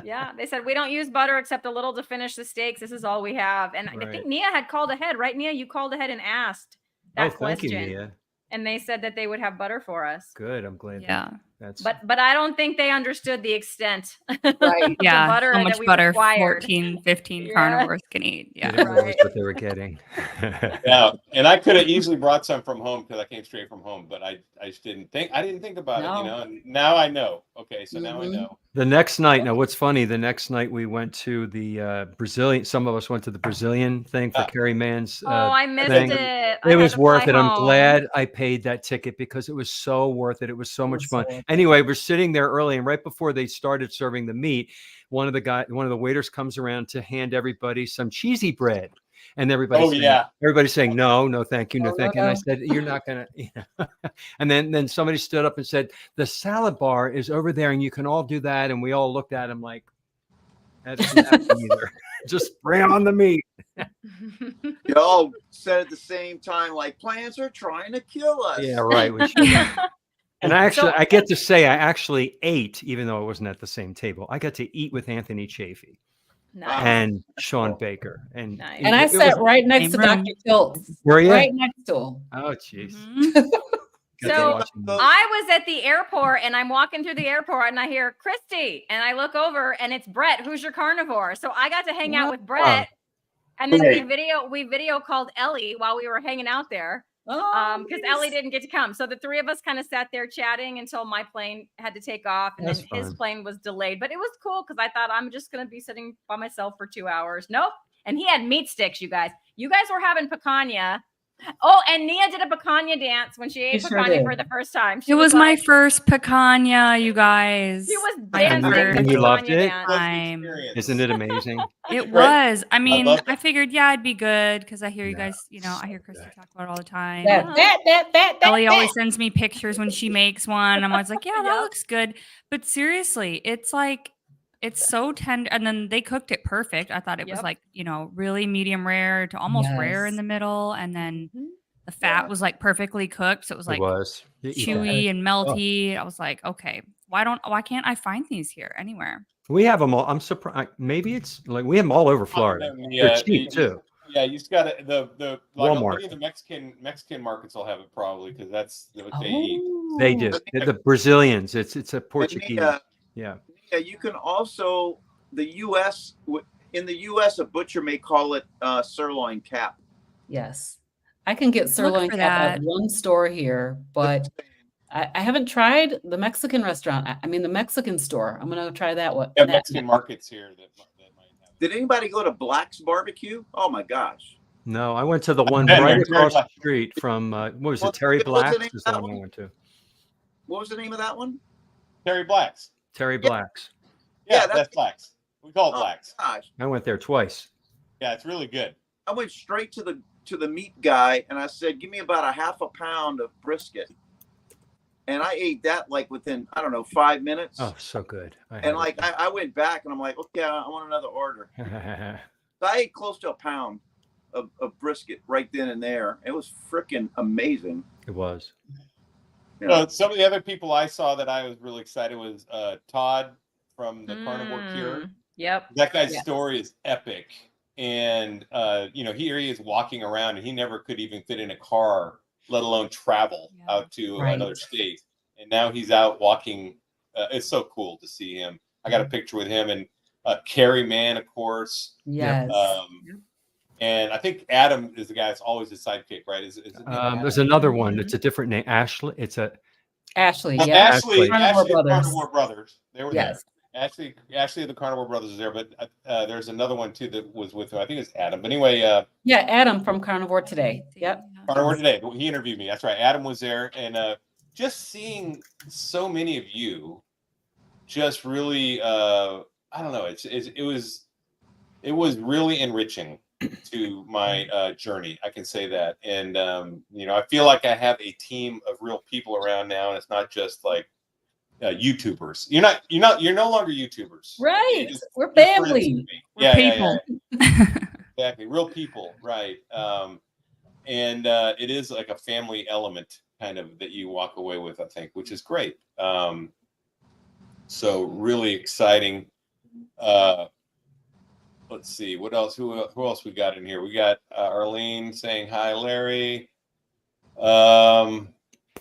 Yeah, they said we don't use butter except a little to finish the steaks. This is all we have. And I Right. think Nia had called ahead, right? Nia, you called ahead and asked that stuff. Oh, thank question. you, Nia. And they said that they would have butter for us. Good. I'm glad. Yeah. That's But I don't think they understood the extent. Right. Yeah. The butter How that much we butter required. 14, 15 Yeah. carnivores can eat. they Yeah. didn't realize Right. what they were getting. Yeah, and I could have easily brought some from home because I came straight from home, but I just didn't think about it, No. And now I know. Okay, so now I Mhm. know. The next night, now what's funny, the next night we went to the Brazilian, some of us went to the Brazilian thing for Carrie Mann's Oh, I missed thing. it. It was worth it. I'm home. glad I paid that ticket because it was so worth it. It was so It much was fun. so worth it. Anyway, we're sitting there early, and right before they started serving the meat, one of the waiters comes around to hand everybody some cheesy bread. And everybody's saying, no, thank you, no, thank you. And I said, you're not gonna, And then somebody stood up and said, the salad bar is over there, and you can all do that. And we all looked at him like, that doesn't happen either. Just bring on the meat. You all said at the same time, like, plants are trying to kill us. Yeah, right. We should. And I get to say, I actually ate, even though I wasn't at the same table. I got to eat with Anthony Chafee. Nice. And Sean Baker. And Nice. And I sat right next to Dr. Tiltz. Were you? Right next to him. Oh, jeez. So I was at the airport and I'm walking through the airport and I hear Christy and I look over and it's Brett, who's your carnivore. So I got to hang out with Brett. And then we video called Ellie while we were hanging out there. Because Ellie didn't get to come. So the three of us kind of sat there chatting until my plane had to take off and then his plane was delayed. But it was cool because I thought I'm just going to be sitting by myself for 2 hours. Nope. And he had meat sticks, you guys. You guys were having picanha. Oh, and Nia did a picanha dance when she ate picanha for the first time. It was my first picanha, you guys. She was dancing. And you loved it? Time. Isn't it amazing? It was. I mean, I figured, yeah, it'd be good because I hear you guys, I hear Christy talk about it all the time. Ellie always sends me pictures when she makes one. I'm always like, yeah, that looks good. But seriously, it's like, it's so tender. And then they cooked it perfect. I thought it was like, really medium rare to almost rare in the middle. And then the fat was like perfectly cooked. So it was like chewy and melty. I was like, okay, why can't I find these here anywhere? We have them all. I'm surprised. Maybe it's like we have them all over Florida. They're cheap too. Yeah, you just got the Walmart. The Mexican markets will have it probably because that's what they eat. They do. The Brazilians. It's a Portuguese. Yeah, you can also in the U.S. a butcher may call it sirloin cap. Yes, I can get sirloin cap at one store here, but I haven't tried the Mexican restaurant. I mean the Mexican store. I'm gonna try that one. Yeah, Mexican markets here that might have. Did anybody go to Black's Barbecue? Oh my gosh. No, I went to the one right across the street from what was it? Terry Black's is the one I went to. What was the name of that one? Terry Black's. Terry Black's. Yeah, that's Black's. We call it Black's. Gosh. I went there twice. Yeah, it's really good. I went straight to the meat guy and I said, give me about a half a pound of brisket. And I ate that like within, I don't know, 5 minutes. Oh, so good. I went back and I'm like, okay, I want another order. So I ate close to a pound of brisket right then and there. It was freaking amazing. It was. Some of the other people I saw that I was really excited was Todd from the Carnivore Cure. Yep. That guy's story is epic. And, here he is walking around and he never could even fit in a car, let alone travel out to another state. And now he's out walking. It's so cool to see him. I got a picture with him and Carrie Mann, of course. Yes. And I think Adam is the guy that's always his sidekick, right? There's another one. It's a different name. Ashley. Ashley. Well, Yeah. Ashley, Carnivore Brothers. They were there. Ashley of the Carnivore Brothers is there, but there's another one too that was with him. I think it's Adam. But anyway, Adam from Carnivore Today. Yep. Carnivore Today. He interviewed me. That's right. Adam was there, and just seeing so many of you, just really, I don't know. It was really enriching to my journey. I can say that, and I feel like I have a team of real people around now, and it's not just like YouTubers. You're no longer YouTubers, right? We're family. We're people. Exactly, real people, right? And it is like a family element, kind of, that you walk away with, I think, which is great. So really exciting. Let's see what else. Who else we got in here? We got Arlene saying hi, Larry.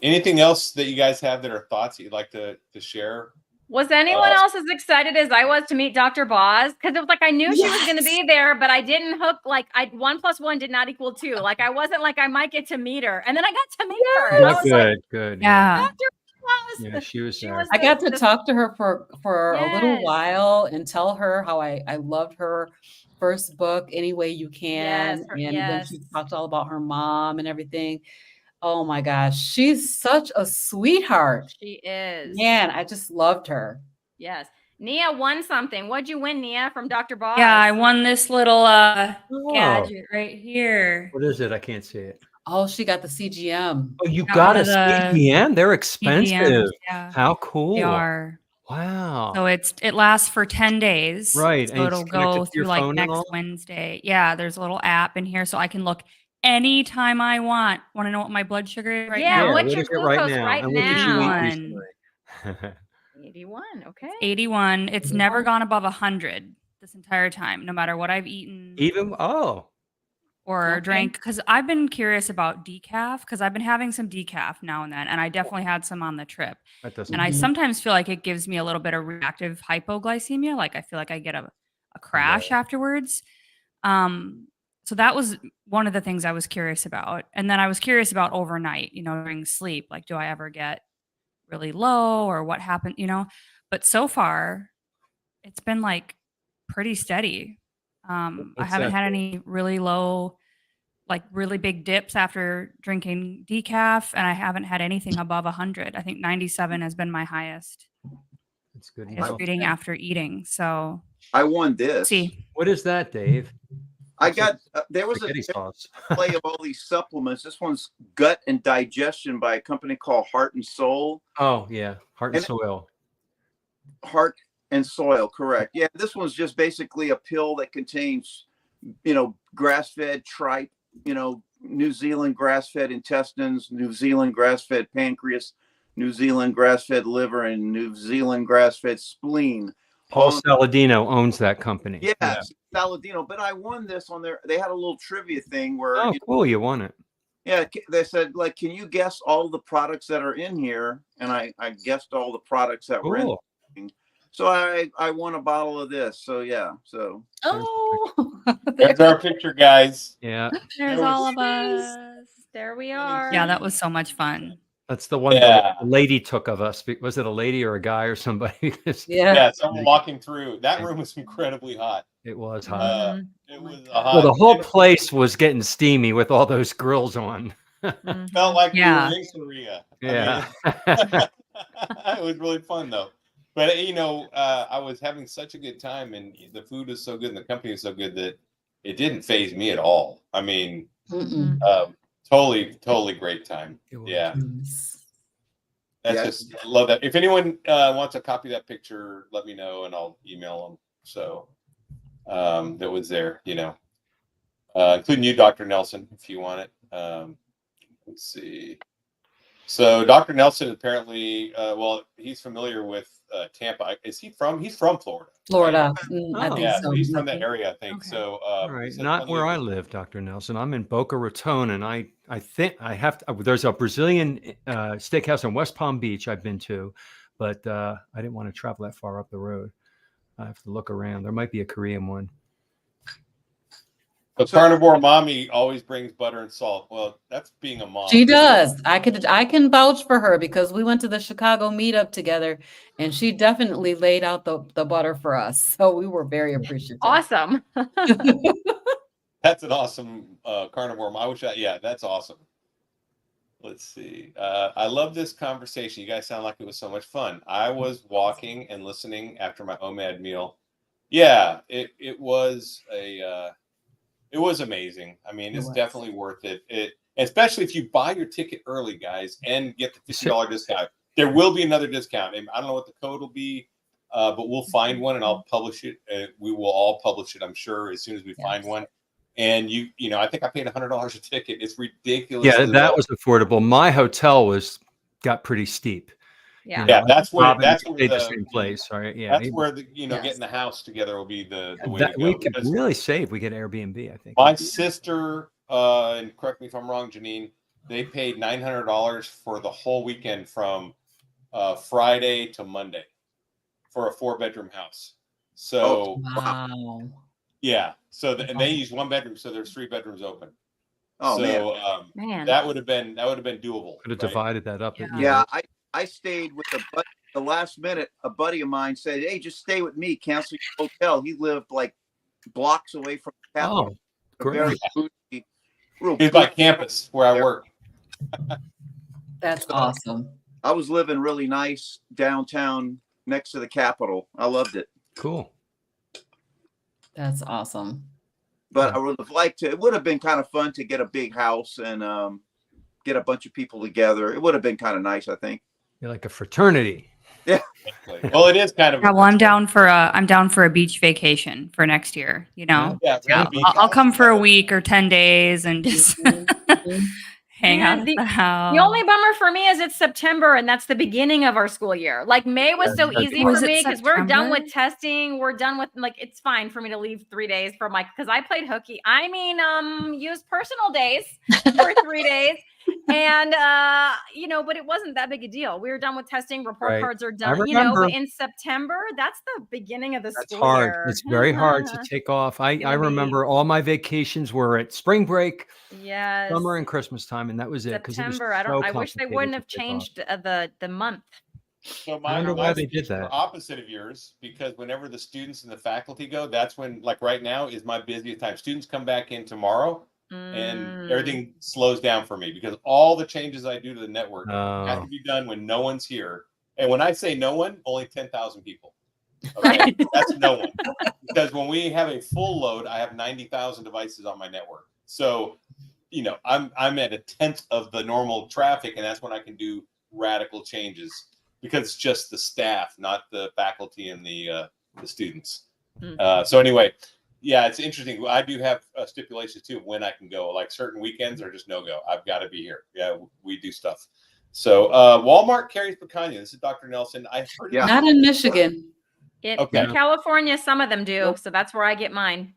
Anything else that you guys have that are thoughts that you'd like to share? Was anyone else as excited as I was to meet Dr. Boz? Because it was like I knew she was going to be there, but I didn't hook. Like 1 + 1 did not equal 2. Like I wasn't like I might get to meet her, and then I got to meet her. Good. Dr. Boz, Yeah, she was She there. was I got to the- talk to her for a little Yes. while and tell her how I loved her first book, Any Way You Can. Yes, And then she yes. talked all about her mom and everything. Oh my gosh, she's such a sweetheart. She is. Man, I just loved her. Yes. Nia won something. What'd you win, Nia, from Dr. Boss? Yeah, I won this little Oh, gadget right here. what is it? I can't see it. Oh, she got the CGM. Oh, you Got got one a of the CGM? They're expensive. CGMs, yeah. How They cool. are. Wow. So it lasts for 10 days. Right, So and it's it'll connected go to your through like phone and next all? Wednesday. Yeah, there's a little app in here so I can look anytime I want. Want to know what my blood sugar is right Yeah, now? what's what your is it right glucose now? right And what did you eat now? recently? 81. Okay. 81. It's never 81. gone above 100 this entire time, no matter what I've eaten Even or Okay. drank. Because I've been curious about decaf because I've been having some decaf now and then, and I definitely had some on the trip. that doesn't. And I Mhm. sometimes feel like it gives me a little bit of reactive hypoglycemia. Like I feel like I get a crash afterwards. So that was one of the things I was curious about. And then I was curious about overnight, during sleep. Like, do I ever get really low or what happened, But so far, it's been like pretty steady. I What's haven't that had for? any really low, like really big dips after drinking decaf, and I haven't had anything above 100. I think 97 has been my highest That's good. highest enough. reading after eating. So I won this. see. What is that, Dave? I Looks like got there was a spaghetti sauce. display of all these supplements. This one's gut and digestion by a company called Heart and Soul. Oh yeah, heart and And- soil. Heart and Soil, correct. Yeah, this one's just basically a pill that contains, grass-fed tripe, New Zealand grass-fed intestines, New Zealand grass-fed pancreas, New Zealand grass-fed liver, and New Zealand grass-fed spleen. Paul All- Saladino owns that company. Yeah, Saladino. But I won this on there. They had a little trivia thing where, Oh, cool! You won it. they said, like, can you guess all the products that are in here? And I guessed all the products that were in. Cool. So I won a bottle of this. So yeah. So Oh, There's our picture, guys. Yeah, There's There all was- of us. There we are. Yeah, that was so much fun. that's the one Yeah. the lady took of us. Was it a lady or a guy or somebody? yeah. Yeah, someone walking through. That room was incredibly hot. It was hot. Mhm. It Oh my was a God. hot. Well, the whole place was getting steamy with all those grills on. Mhm. felt like Yeah. we were in Korea. Yeah. It was really fun though. But I was having such a good time, and the food was so good, and the company was so good that it didn't faze me at all. I mean, Mm-mm. totally great time. It was. Yeah, Yes. that's Yeah. just I love that. If anyone wants a copy of that picture, let me know, and I'll email them. So that was there, including you, Dr. Nelson, if you want it. Let's see. So Dr. Nelson apparently, he's familiar with Tampa. Is he from? He's from Florida. Florida. I Oh. think Yeah, so. he's from that area, I think. Okay. So, All right, not where I live, Dr. Nelson. I'm in Boca Raton, and I think I have to. There's a Brazilian steakhouse in West Palm Beach I've been to, but I didn't want to travel that far up the road. I have to look around. There might be a Korean one. The carnivore mommy always brings butter and salt. Well, that's being a mom. She does. I can vouch for her because we went to the Chicago meetup together, and she definitely laid out the butter for us. So we were very appreciative. Awesome. That's an awesome carnivore mom. That's awesome. Let's see. I love this conversation. You guys sound like it was so much fun. I was walking and listening after my OMAD meal. Yeah, it was it was amazing. I mean, It it's was. definitely worth it. Especially if you buy your ticket early, guys, and get the $50 discount. There will be another discount. And I don't know what the code will be, but we'll find one and I'll publish it. We will all publish it, I'm sure, as soon as we find one. And I think I paid $100 a ticket. It's ridiculous. Yeah, that was affordable. My hotel got pretty steep. Yeah. Yeah, that's where Robin that's where stayed the the same place. Right? Yeah, that's where the Yes. getting the house together will be the way that to go. we could Because really save. We get Airbnb, I think. my sister, and correct me if I'm wrong, Janine, they paid $900 for the whole weekend from Friday to Monday for a 4-bedroom house. So Wow. yeah, and they use 1 bedroom, so there's 3 bedrooms open. oh man. So Man. that would have been doable. Could have right? divided that up. Yeah. at, Yeah, I stayed with the last minute. A buddy of mine said, "Hey, just stay with me. Cancel your hotel." He lived like blocks away from the Capitol. Oh, A great. very bougie, real He's by bougie. campus where I work. That's awesome. I was living really nice downtown next to the Capitol. I loved it. Cool. That's awesome. But I would have liked to. It would have been kind of fun to get a big house and get a bunch of people together. It would have been kind of nice, I think. You're like a fraternity. Well, it is kind of. Yeah, well, I'm down for a beach vacation for next year. You know, Yeah, yeah, really, I'll come for a week or 10 days and just hang Yeah, out at the house. The only bummer for me is it's September and that's the beginning of our school year. Like May was so That'd be easy hard. for Was it me because we're done with September? testing. We're done with like it's fine for me to leave 3 days for my because I played hooky. I mean, used personal days for 3 days. And but it wasn't that big a deal. We were done with testing, report Right. cards are I done, remember. but in September, that's the beginning of the That's school hard. year. It's very hard to take off. I Gonna be- remember all my vacations were at spring break, Yes. summer, and Christmas time, and that was it. 'Cause it was September. I wish they complicated wouldn't to have take off. changed the month. So I wonder why they did schedules are that. opposite of yours because whenever the students and the faculty go, that's when, like right now, is my busiest time. Students come back in tomorrow, and everything slows down for me because all the changes I do to the network have to Oh, be done when no one's here. And when I say no one, only 10,000 people. Okay, that's no one. Because when we have a full load, I have 90,000 devices on my network. So, I'm at a tenth of the normal traffic, and that's when I can do radical changes because it's just the staff, not the faculty and the students. So anyway, yeah, it's interesting. I do have stipulations too of when I can go. Like certain weekends are just no go. I've got to be here. Yeah, we do stuff. So Walmart carries picanha. This is Dr. Nelson. I heard. Yeah. Not in Michigan. Okay. In California, some of them do, so that's where I get mine.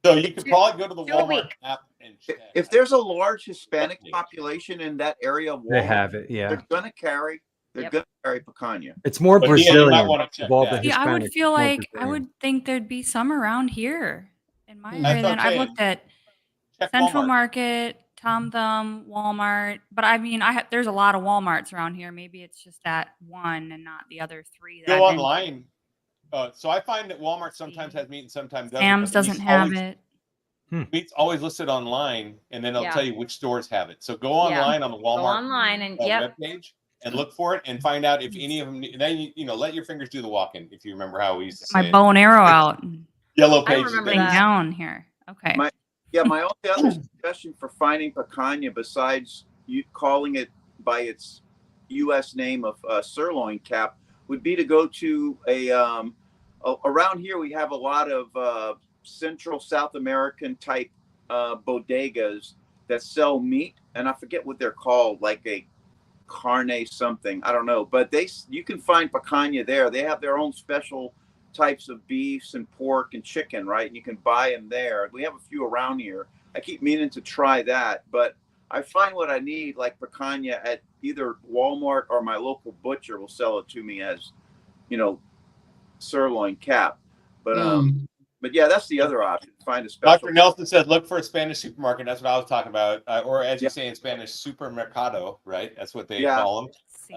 So you could probably go to the Two a Walmart week. app and check. If there's a large Hispanic population in that area of they Walmart, have it. Yeah, they're gonna carry Yep. picanha. it's more But yeah, you might Brazilian wanna check of all that. the Yeah, I would Hispanic. feel more like I Brazilian. would think there'd be some around here in my That's area. what Then I'm I've saying. looked at Check Central Walmart. Market, Tom Thumb, Walmart, but I mean, there's a lot of Walmarts around here. Maybe it's just that one and not the other three. That Go I've been to. online. So I find that Walmart sometimes has meat and sometimes doesn't. Sam's but the doesn't meat's have always- it. Meat's always listed online, and then it'll Yeah. tell you which stores have it. So go online on the Go Walmart online and yep. webpage and look for it and find out if any of them. Then let your fingers do the walking. If you remember how we used to say My it. bow and arrow out and Yellow I pages. remember putting that. down here. Okay. My only other suggestion for finding picanha, besides you calling it by its U.S. name of sirloin cap, would be to go to around here we have a lot of Central South American type bodegas that sell meat, and I forget what they're called, like a carne something, I don't know, but you can find picanha there. They have their own special types of beefs and pork and chicken, right? And you can buy them there. We have a few around here. I keep meaning to try that, but I find what I need, like picanha, at either Walmart or my local butcher will sell it to me as, sirloin cap. But yeah, that's the other option. Find a special. Dr. Nelson said, look for a Spanish supermarket. That's what I was talking about. Or as you say in Spanish, supermercado, right? That's what they call them. See.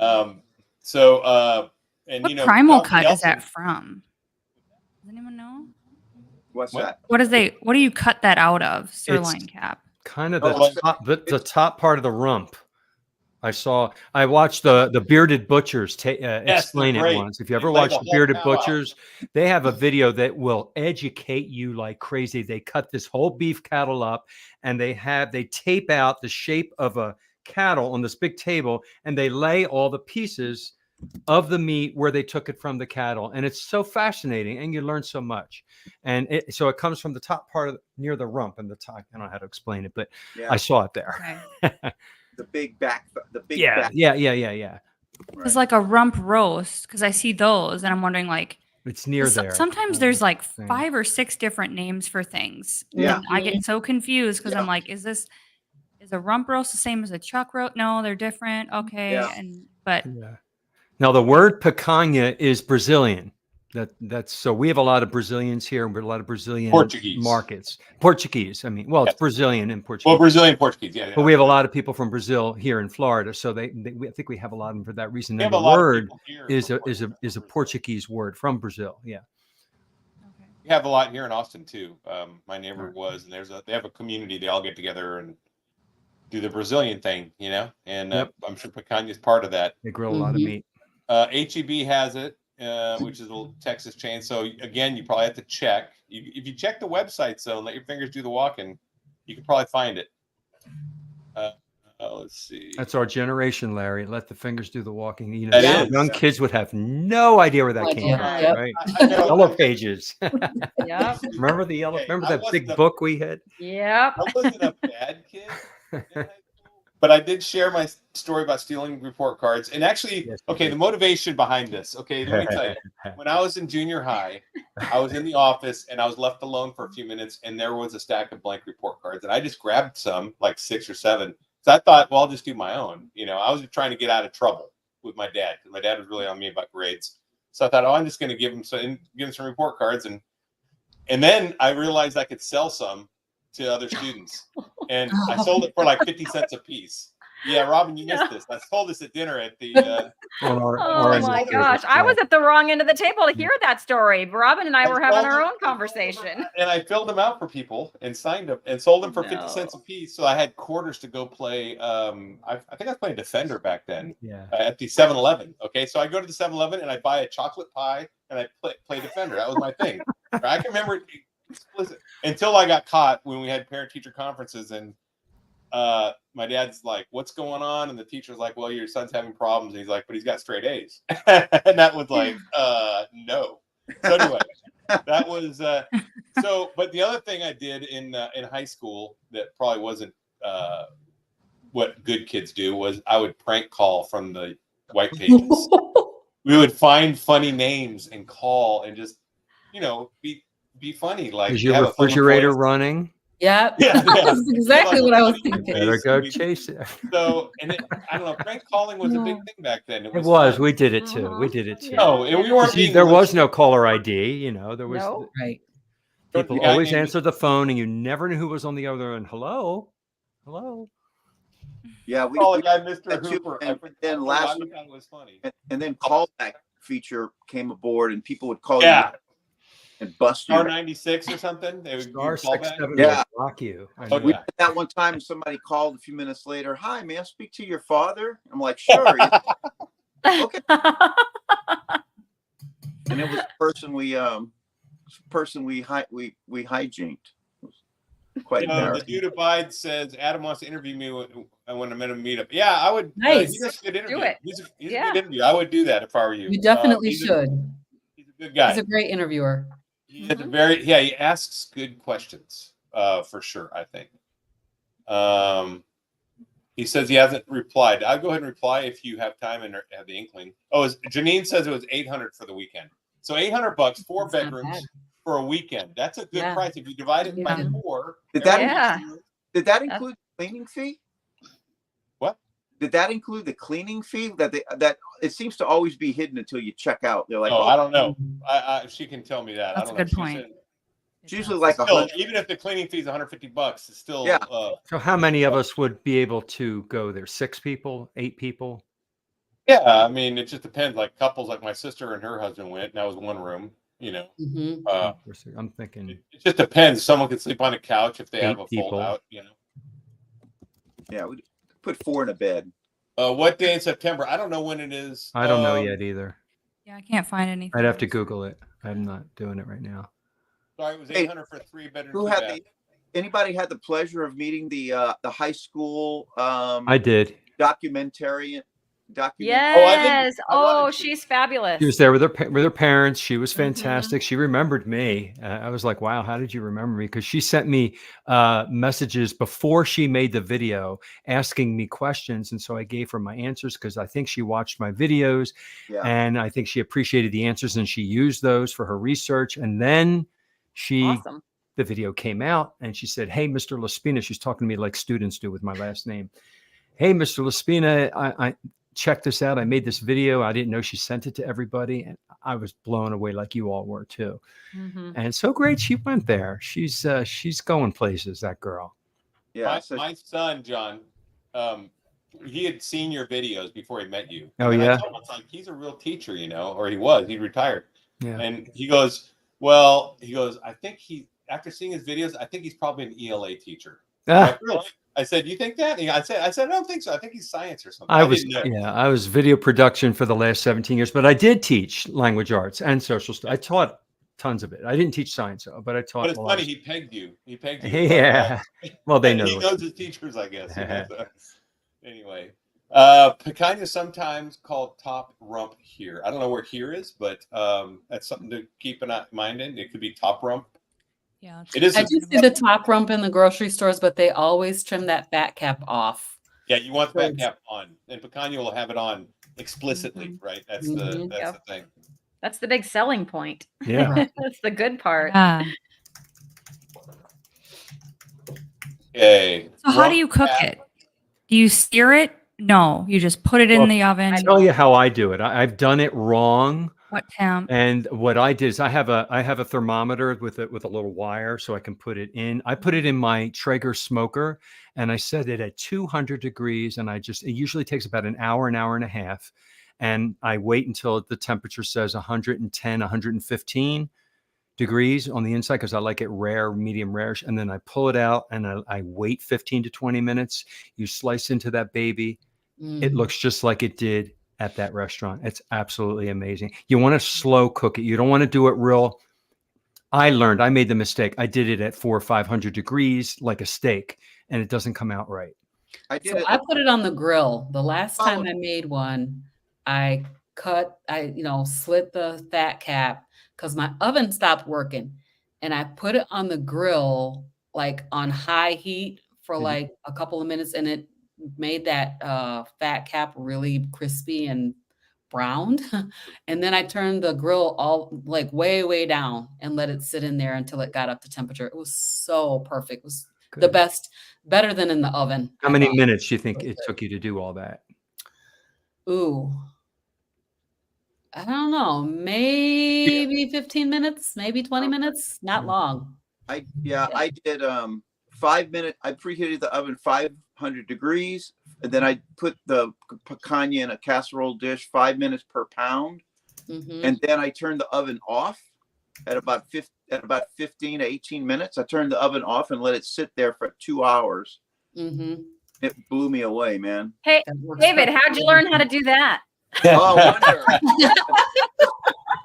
And what primal Dr. cut is Nelson- that from? Does anyone know? What's What? that? What do you cut that out of? Sirloin cap. Kind of Oh, the top part of the rump. I watched the Bearded Butchers explain they're it great. once. If you They ever lay watched the the whole Bearded cow out. Butchers, they have a video that will educate you like crazy. They cut this whole beef cattle up, and they tape out the shape of a cattle on this big table, and they lay all the pieces of the meat where they took it from the cattle, and it's so fascinating, and you learn so much. And so it comes from the top part near the rump and the top. I don't know how to explain it, but Yeah, I saw it there. Okay. the big back. Yeah. It's like a rump roast because I see those and I'm wondering like It's near there. sometimes there's like thing. 5 or 6 different names for things. Yeah. And I get so confused because I'm Yeah. like, is a rump roast the same as a chuck roast? No, they're different. Okay. Yeah. But Yeah. Now the word picanha is Brazilian. That's so we have a lot of Brazilians here, and we're a lot of Brazilian Portuguese. markets. Portuguese. I mean, well, it's Yes. Brazilian and Portuguese. Well, Brazilian Portuguese, yeah. But we have a lot of people from Brazil here in Florida, so I think we have a lot of them for that reason. We And have a the lot of word people here is from a Portuguese word from Brazil. Yeah. Okay. We have a lot here in Austin too. My neighbor Right. was, and they have a community. They all get together and do the Brazilian thing, you know. And Yep. I'm sure picanha is part of that. They grill a lot of Mhm. meat. HEB has it, which is a little Texas chain. So again, you probably have to check. If you check the website, so and let your fingers do the walking, you can probably find it. Let's see. That's our generation, Larry. Let the fingers do the walking. You know, That some is. young kids would have no idea where that No came idea. from, Yep. right? I know. Yellow pages. Yep. Remember the yellow? Okay, Remember I that wasn't big a- book we had? Yep. I wasn't a bad kid in high school, but I did share my story about stealing report cards. And actually, Yes, you okay, did. the motivation behind this. Okay, let me tell you. When I was in junior high, I was in the office and I was left alone for a few minutes, and there was a stack of blank report cards, and I just grabbed some, like 6 or 7. So I thought, well, I'll just do my own. You know, I was trying to get out of trouble with my dad because my dad was really on me about grades. So I thought, oh, I'm just going to give him some report cards, and then I realized I could sell some to other students, and I sold it for like 50 cents a piece. Yeah, Robin, you missed this. I told this at dinner at the. Oh my gosh. I was at the wrong end of the table to hear that story. Robin and I were having our own conversation. And I filled them out for people and signed them and sold them for 50 cents a No. piece. So I had quarters to go play. I think I was playing Defender back then Yeah. at the 7-Eleven. Okay, so I go to the 7-Eleven and I buy a chocolate pie and I play Defender. That was my thing. I can remember it explicit until I got caught when we had parent-teacher conferences, and my dad's like, "What's going on?" And the teacher's like, "Well, your son's having problems." And he's like, "But he's got straight A's." And that was like, no. So anyway, that was so. But the other thing I did in high school that probably wasn't what good kids do was I would prank call from the white pages. We would find funny names and call and just, be funny. Like, Is you your have a funny refrigerator voice. running? Yep. Yeah, yeah. That's exactly what I was Funny thinking. Better face. go chase it. So, and I don't know, prank calling was a big thing back then. It was. fun. We did it too. We did it too. No, and we weren't See, being there was malicious. no caller ID. You know, there was No. Right. people The guy always named- answered the phone, and you never knew who was on the other end. Hello. Yeah, we Call a guy Mr. that too, Hooper. and I then forgot last why we thought it was funny. and then callback feature came aboard, and people would call Yeah. you and bust you. Star 96 or something. They would Star call back. 67 Yeah. will block you. I Oh, know We yeah. that. had that one time somebody called a few minutes later. Hi, may I speak to your father? I'm like, sure. Okay. And it was the person we hijacked. It was quite The embarrassing. dude abides says Adam wants to interview me when I'm at a meetup. Yeah, I would. Nice. He does a good interview. it. He's a Yeah. good interview. I would do that if I were you. You definitely He's should. He's a good guy. He's a great interviewer. He has he asks good questions, for sure, I think. He says he hasn't replied. I'll go ahead and reply if you have time and have the inkling. Oh, Janine says it was $800 for the weekend. So $800, 4 That's not bedrooms bad. for a weekend. That's a good Yeah. price. If you divide it by Yeah. 4. Did that- Did that That's- include the cleaning fee? What? Did that include the cleaning fee? That it seems to always be hidden until you check out. They're like, Oh, I don't know. Mm-hmm. She can tell me that. That's I a don't know. good She point. said- it's usually like Still, 100. even if the cleaning fee is $150, it's still. Yeah. So, how many of us would be able to go there? 6 people, 8 people? Yeah, I mean, it just depends. Like couples, like my sister and her husband went, and that was one room. Mhm. I'm thinking It just depends. Someone could sleep on a couch if they have 8 a people. fold out. Yeah, we put 4 in a bed. What day in September? I don't know when it is. I don't know yet either. Yeah, I can't find anything. I'd have to Google it. I'm not doing it right now. Sorry, it was Hey, 800 for 3 bedrooms. Who had anybody had the pleasure of meeting the high school I did. documentarian? Yes. I wanted Oh, to. she's fabulous. She was there with her parents. She was fantastic. She remembered me. I was like, wow, how did you remember me? Because she sent me messages before she made the video asking me questions. And so I gave her my answers because I think she watched my videos Yeah. and I think she appreciated the answers and she used those for her research. And then Awesome. the video came out and she said, hey, Mr. Laspina, she's talking to me like students do with my last name. Hey, Mr. Laspina, check this out. I made this video. I didn't know she sent it to everybody. And I was blown away like you all were too. Mhm. And so great she went there. She's going places, that girl. Yeah. My son, John, he had seen your videos before he met you. Oh, And yeah? I told him, it's like, he's a real teacher, you know, or he was. He retired. Yeah. And he goes, well, I think after seeing his videos, I think he's probably an ELA teacher. I'm like, really? I said, you think that? I said, I don't think so. I think he's science or something. I didn't know. was video production for the last 17 years, but I did teach language arts and social studies. I taught tons of it. I didn't teach science, but I taught. But it's a lot funny, of- he pegged you. Yeah. Well, they know. He knows his teachers, I guess. You know, so. Anyway, picanha is sometimes called top rump here. I don't know where here is, but that's something to keep in mind. It could be top rump. Yeah. It is. I do see the top rump in the grocery stores, but they always trim that fat cap off. Yeah, you want the fat cap on, and picanha will have it on explicitly, right? That's the thing. That's the big selling point. Yeah. That's the good part. Yeah. Okay. So how do you cook it? Do you sear it? No, you just put it in the oven. I'll tell you how I do it. I've done it wrong. What temp? And what I did is I have a thermometer with a little wire so I can put it in. I put it in my Traeger smoker and I set it at 200 degrees. And it usually takes about an hour and a half. And I wait until the temperature says 110, 115 degrees on the inside because I like it rare, medium rare. And then I pull it out and I wait 15 to 20 minutes. You slice into that baby. It looks just like it did at that restaurant. It's absolutely amazing. You want to slow cook it. You don't want to do it real. I made the mistake. I did it at 400 or 500 degrees like a steak and it doesn't come out right. I put it on the grill. The last time I made one, I slit the fat cap because my oven stopped working and I put it on the grill like on high heat for like a couple of minutes and it made that fat cap really crispy and browned. And then I turned the grill all like way down and let it sit in there until it got up to temperature. It was so perfect. It was the best, better than in the oven. How many minutes do you think it took you to do all that? Ooh, I don't know, maybe 15 minutes, maybe 20 minutes, not long. I did 5 minutes. I preheated the oven 500 degrees, and then I put the picanha in a casserole dish 5 minutes per pound, and then I turned the oven off at about 15 to 18 minutes. I turned the oven off and let it sit there for 2 hours. It blew me away, man. Hey, David, how'd you learn how to do that? Oh, wonder.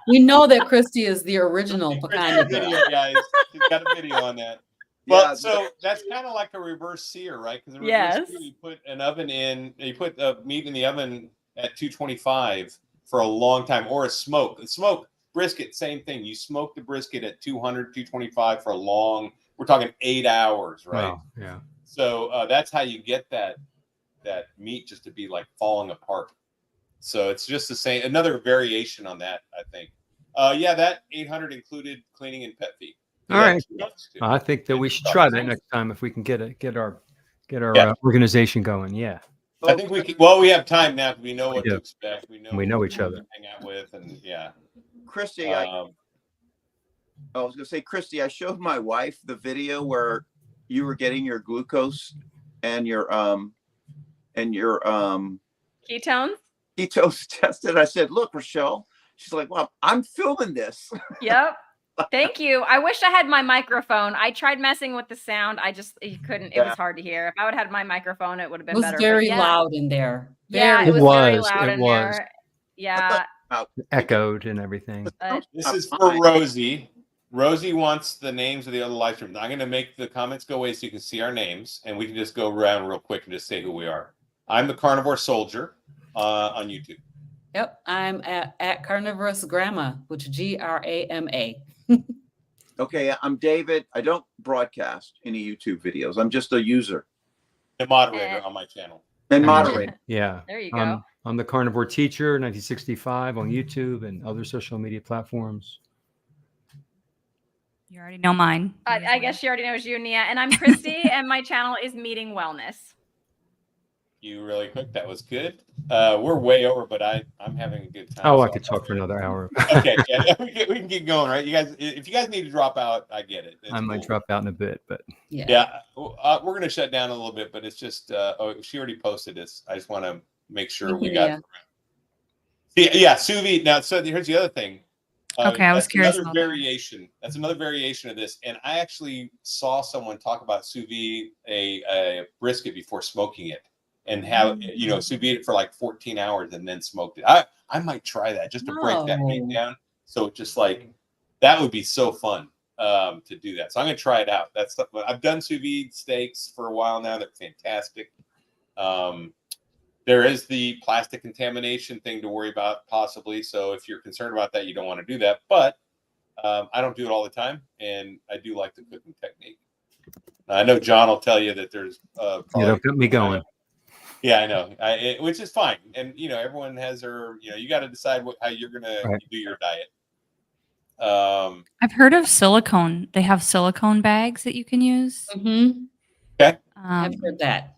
We know that Christy is the original picanha. Video, guys. She's got a video on that. Well, so that's kind of like a reverse sear, right? Because reverse sear, you put an oven in, you put the meat in the oven at 225 for a long time, or a smoke. Brisket, same thing. You smoke the brisket at 200, 225 for a long, we're talking 8 hours, right? Wow. Yeah. So that's how you get that meat just to be like falling apart. So it's just the same, another variation on that, I think. That 800 included cleaning and pet feed. All right. I think that we should try that next time if we can get our organization going. Yeah. I think we can. Well, we have time now. We know what to expect. We know each other. Hang out with, and yeah. Christy, I was gonna say, Christy, I showed my wife the video where you were getting your glucose and your ketones tested. I said, "Look, Rochelle." She's like, "Well, I'm filming this." Yep. Thank you. I wish I had my microphone. I tried messing with the sound. You couldn't. It was hard to hear. If I would have had my microphone, it would have been better. It was very loud in there. It was very loud in there. Yeah. Echoed and everything. This is for Rosie. Rosie wants the names of the other live streams. I'm going to make the comments go away so you can see our names, and we can just go around real quick and just say who we are. I'm the Carnivore Soldier on YouTube. Yep, I'm at Carnivorous Grandma, which Grama. Okay, I'm David. I don't broadcast any YouTube videos. I'm just a user. The moderator on my channel. And moderator. Yeah. There you go. I'm the Carnivore Teacher, 1965 on YouTube and other social media platforms. You already know mine. I guess she already knows you, Nia. And I'm Christy, and my channel is Meeting Wellness. you really quick. That was good. We're way over, but I'm having a good time. Oh, so I could talk for another hour. Okay, yeah, we can keep going, right? You guys, if you guys need to drop out, I get it. It's I might cool. drop out in a bit, but Yeah, we're gonna shut down a little bit, but it's just she already posted this. I just want to make sure we got. Yeah, sous vide. Now, so here's the other thing. Okay, I was That's curious another about that. variation. That's another variation of this, and I actually saw someone talk about sous vide a brisket before smoking it, and have sous vide it for like 14 hours and then smoked it. I might try that just to break that meat down. So just like that would be so fun to do that. So I'm gonna try it out. That's I've done sous vide steaks for a while now. They're fantastic. There is the plastic contamination thing to worry about possibly. So if you're concerned about that, you don't want to do that. But I don't do it all the time, and I do like the cooking technique. I know John will tell you that there's you don't get me going. Yeah, I know, which is fine. And everyone has their, you got to decide how you're gonna do your diet. I've heard of silicone. They have silicone bags that you can use. Okay, I've heard that.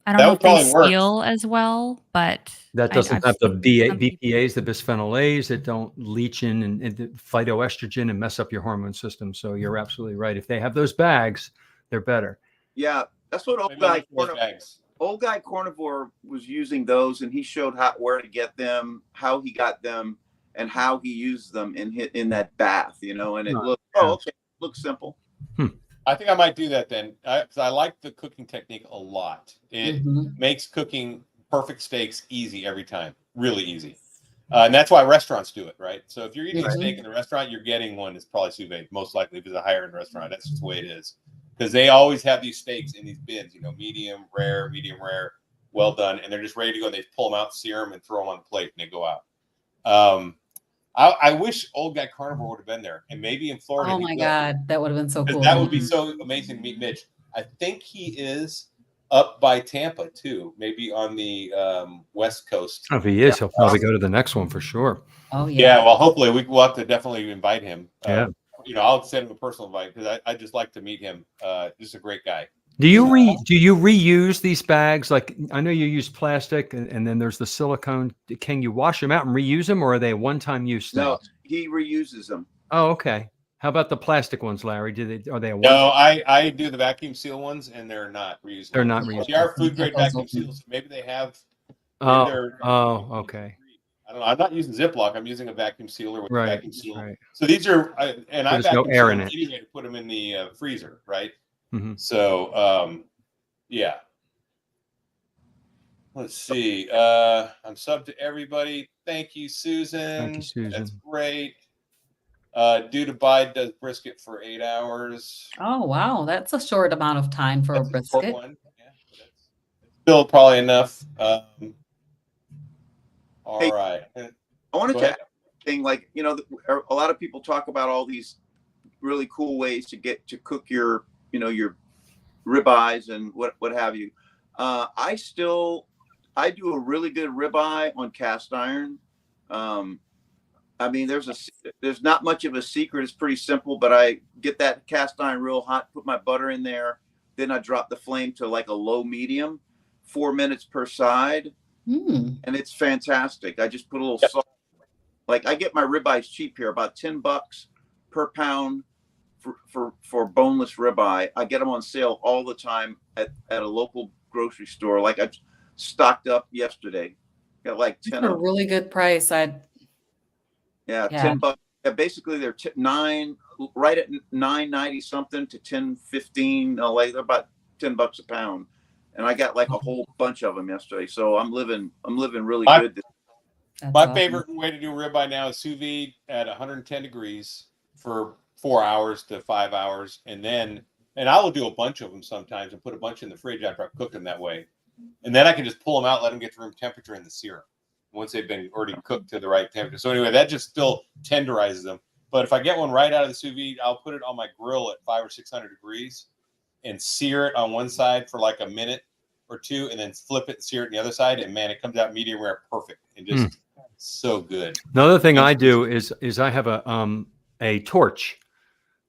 I don't know if they seal as well, but that doesn't have the BPAs, the bisphenol A's that don't leach in and phytoestrogen and mess up your hormone system. So you're absolutely right. If they have those bags, they're better. Yeah, that's what old guy Carnivore was using those, and he showed where to get them, how he got them, and how he used them in that bath. And it looks simple. I think I might do that then, because I like the cooking technique a lot. It makes cooking perfect steaks easy every time, really easy. And that's why restaurants do it, right? So if you're eating a steak in a restaurant, you're getting one that's probably sous vide, most likely, if it's a higher end restaurant. That's just the way it is. Because they always have these steaks in these bins, medium rare, well done, and they're just ready to go. They pull them out, sear them, and throw them on the plate, and they go out. I wish Old Guy Carnivore would have been there, and maybe in Florida. Oh my God, that would have been so cool. That would be so amazing to meet Mitch. I think he is up by Tampa too, maybe on the West Coast. If he is, he'll probably go to the next one for sure. Oh yeah. Yeah, well, hopefully we'll have to definitely invite him. Yeah. I'll send him a personal invite because I just like to meet him. Just a great guy. Do you reuse these bags? Like, I know you use plastic, and then there's the silicone. Can you wash them out and reuse them, or are they one-time use things? No, he reuses them. Oh, okay. How about the plastic ones, Larry? Are they? No, I do the vacuum seal ones, and they're not reusable. They're not reusable. They are food grade vacuum seals. Maybe they have. Okay. I don't know. I'm not using Ziploc. I'm using a vacuum sealer with a vacuum seal. Right. So these are, and I vacuum no air in it. Anyway to put them in the freezer, right? Mm-hmm. So, yeah. Let's see. I'm subbed to everybody. Thank you, Susan. Thank you, Susan. That's great. Due to Bide does brisket for 8 hours. Oh wow, that's a short amount of time for a brisket. One. Yeah, that's still probably enough. All right. I wanted to add a thing, like, a lot of people talk about all these really cool ways to cook your ribeyes and what have you. I do a really good ribeye on cast iron. I mean, there's not much of a secret. It's pretty simple, but I get that cast iron real hot, put my butter in there, then I drop the flame to like a low medium, 4 minutes per side. And it's fantastic. I just put a little salt. Like, I get my ribeyes cheap here, about $10 per pound for boneless ribeye. I get them on sale all the time at a local grocery store. Like, I stocked up yesterday. Got like 10. That's a really good price. $10. Yeah, basically they're right at $9.90 something to $10.15. Like, they're about $10 a pound. And I got like a whole bunch of them yesterday. So I'm living really good. My favorite way to do ribeye now is sous vide at 110 degrees for 4 hours to 5 hours. And I will do a bunch of them sometimes and put a bunch in the fridge after I've cooked them that way. And then I can just pull them out, let them get to room temperature in the sear once they've been already cooked to the right temperature. So anyway, that just still tenderizes them. But if I get one right out of the sous vide, I'll put it on my grill at 500 or 600 degrees and sear it on one side for like a minute or two, and then flip it and sear it on the other side. And man, it comes out medium rare, perfect, and just so good. Another thing I do is I have a torch.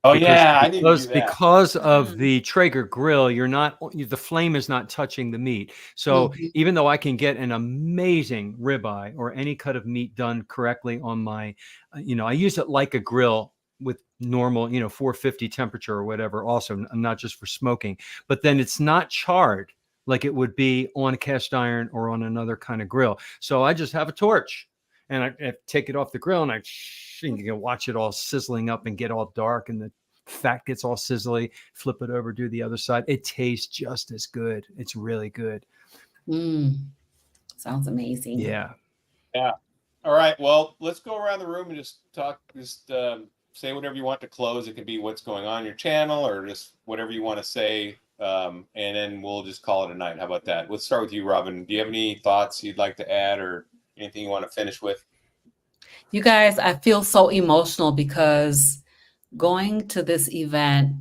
Oh because, yeah, I need to do that. because of Mm. the Traeger grill, the flame is not touching the meat. So Mhm. even though I can get an amazing ribeye or any cut of meat done correctly on my, I use it like a grill with normal, 450 temperature or whatever, also not just for smoking, but then it's not charred like it would be on a cast iron or on another kind of grill. So I just have a torch and I take it off the grill and you can watch it all sizzling up and get all dark and the fat gets all sizzly, flip it over, do the other side. It tastes just as good. It's really good. Sounds amazing. Yeah. Yeah. All right. Well, let's go around the room and just talk. Just say whatever you want to close. It could be what's going on your channel or just whatever you want to say. And then we'll just call it a night. How about that? Let's start with you, Robin. Do you have any thoughts you'd like to add or anything you want to finish with? You guys, I feel so emotional because going to this event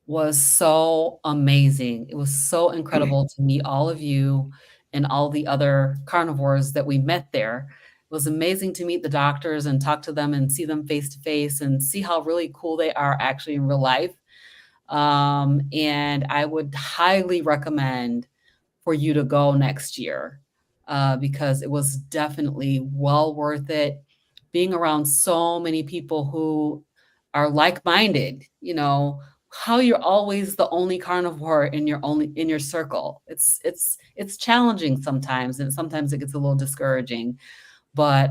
was so amazing. It was so incredible to meet all of you and all the other carnivores that we met there. It was amazing to meet the doctors and talk to them and see them face to face and see how really cool they are actually in real life. And I would highly recommend for you to go next year because it was definitely well worth it. Being around so many people who are like-minded, how you're always the only carnivore in your circle. It's challenging sometimes, and sometimes it gets a little discouraging. But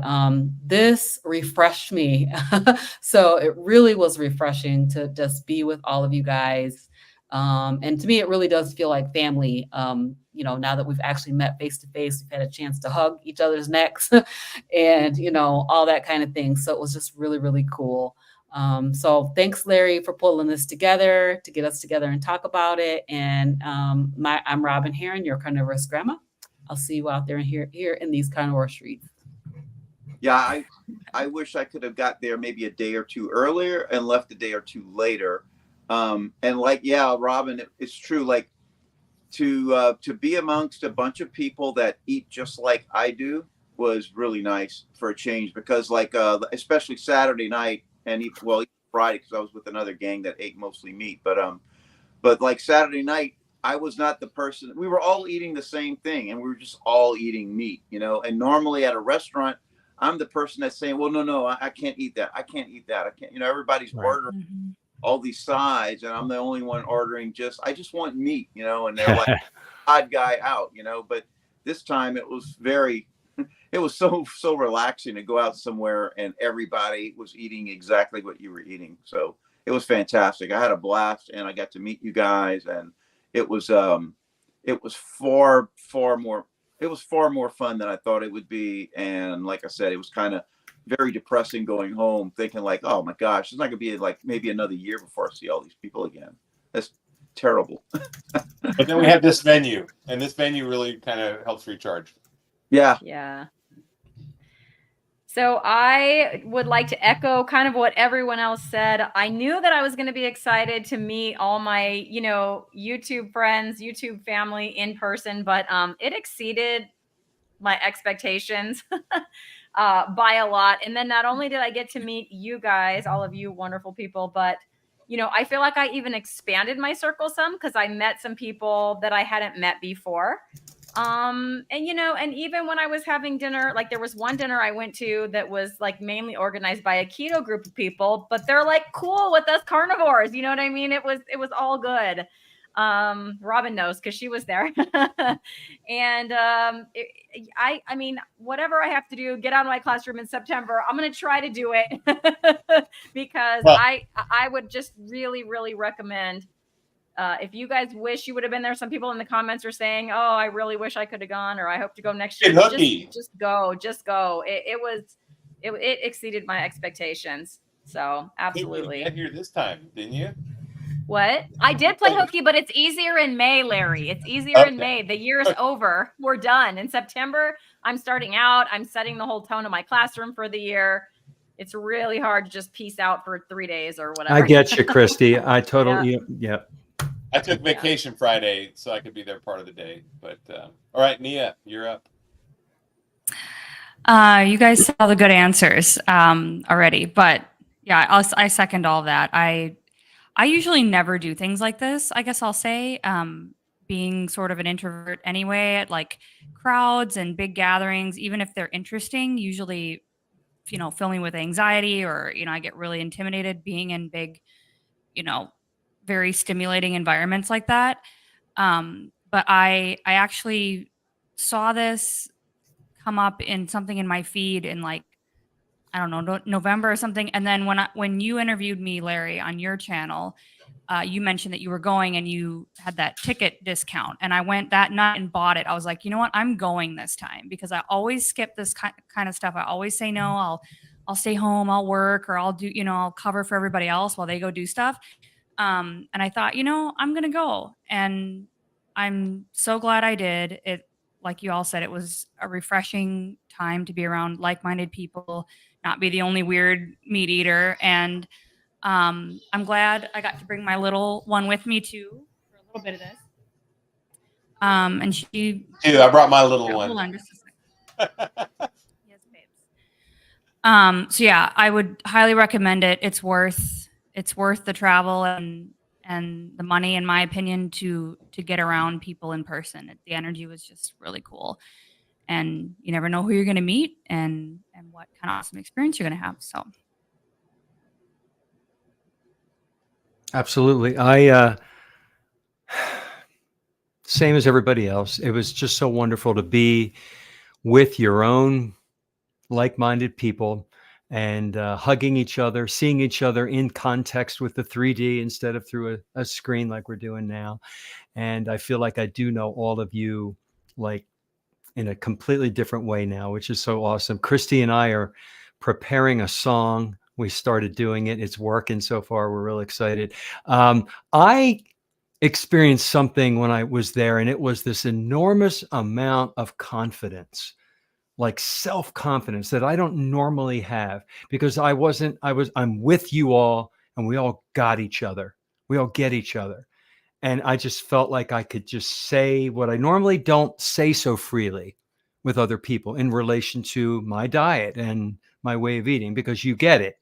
this refreshed me. So it really was refreshing to just be with all of you guys. And to me, it really does feel like family. Now that we've actually met face to face, we've had a chance to hug each other's necks and, all that kind of thing. So it was just really, really cool. So thanks, Larry, for pulling this together to get us together and talk about it. And I'm Robin Heron, your carnivorous grandma. I'll see you out there and here in these carnivore streets. Yeah, I wish I could have got there maybe a day or two earlier and left a day or two later. And yeah, Robin, it's true. Like to be amongst a bunch of people that eat just like I do was really nice for a change because especially Saturday night and even Friday, because I was with another gang that ate mostly meat, but like Saturday night, I was not the person. We were all eating the same thing and we were just all eating meat, and normally at a restaurant, I'm the person that's saying, well, no, I can't eat that. I can't eat that. I can't, everybody's ordering all these sides and I'm the only one ordering I just want meat, and they're like, odd guy out, but this time it was so relaxing to go out somewhere and everybody was eating exactly what you were eating. So it was fantastic. I had a blast and I got to meet you guys and it was far more fun than I thought it would be. And like I said, it was kind of very depressing going home thinking like, oh my gosh, it's not gonna be like maybe another year before I see all these people again. That's terrible. But then we have this venue and this venue really kind of helps recharge. Yeah. So I would like to echo kind of what everyone else said. I knew that I was going to be excited to meet all my, YouTube friends, YouTube family in person, but it exceeded my expectations by a lot. And then not only did I get to meet you guys, all of you wonderful people, but I feel like I even expanded my circle some because I met some people that I hadn't met before. And even when I was having dinner, like there was one dinner I went to that was like mainly organized by a keto group of people, but they're like cool with us carnivores. You know what I mean? It was all good. Robin knows because she was there. And I mean, whatever I have to do, get out of my classroom in September, I'm going to try to do it because I would just really, really recommend if you guys wish you would have been there. Some people in the comments are saying, oh, I really wish I could have gone, or I hope to go next year. Just go. It exceeded my expectations. So absolutely. You get here this time, didn't you? What? I did play hooky, but it's easier in May, Larry. It's easier in May. The year's over. We're done. In September, I'm starting out. I'm setting the whole tone of my classroom for the year. It's really hard to just peace out for 3 days or whatever. I get you, Christy. I totally, yeah. I took vacation Friday, so I could be there part of the day. But all right, Nia, you're up. You guys saw the good answers already, but yeah, I second all that. I usually never do things like this, I guess I'll say. Being sort of an introvert anyway, at like crowds and big gatherings, even if they're interesting, usually, fill me with anxiety, or, I get really intimidated being in big, you know, very stimulating environments like that. But I actually saw this come up in something in my feed in like, I don't know, November or something. And then when you interviewed me, Larry, on your channel, you mentioned that you were going and you had that ticket discount. And I went that night and bought it. I was like, you know what? I'm going this time, because I always skip this kind of stuff. I always say no. I'll stay home. I'll work, or I'll do, I'll cover for everybody else while they go do stuff. And I thought, I'm gonna go, and I'm so glad I did. It, like you all said, it was a refreshing time to be around like-minded people, not be the only weird meat eater. And I'm glad I got to bring my little one with me too for a little bit of this. And she, Dude, I brought my little hold one. on just a second. Yes, babes. So yeah, I would highly recommend it. It's worth the travel and the money, in my opinion, to get around people in person. The energy was just really cool. And you never know who you're going to meet and what kind of awesome experience you're going to have. So Absolutely. I same as everybody else. It was just so wonderful to be with your own like-minded people and hugging each other, seeing each other in context with the 3D instead of through a screen like we're doing now. And I feel like I do know all of you like in a completely different way now, which is so awesome. Christy and I are preparing a song. We started doing it. It's working so far. We're really excited. I experienced something when I was there, and it was this enormous amount of confidence, like self-confidence that I don't normally have, because I'm with you all, and we all got each other. We all get each other. And I just felt like I could just say what I normally don't say so freely with other people in relation to my diet and my way of eating, because you get it.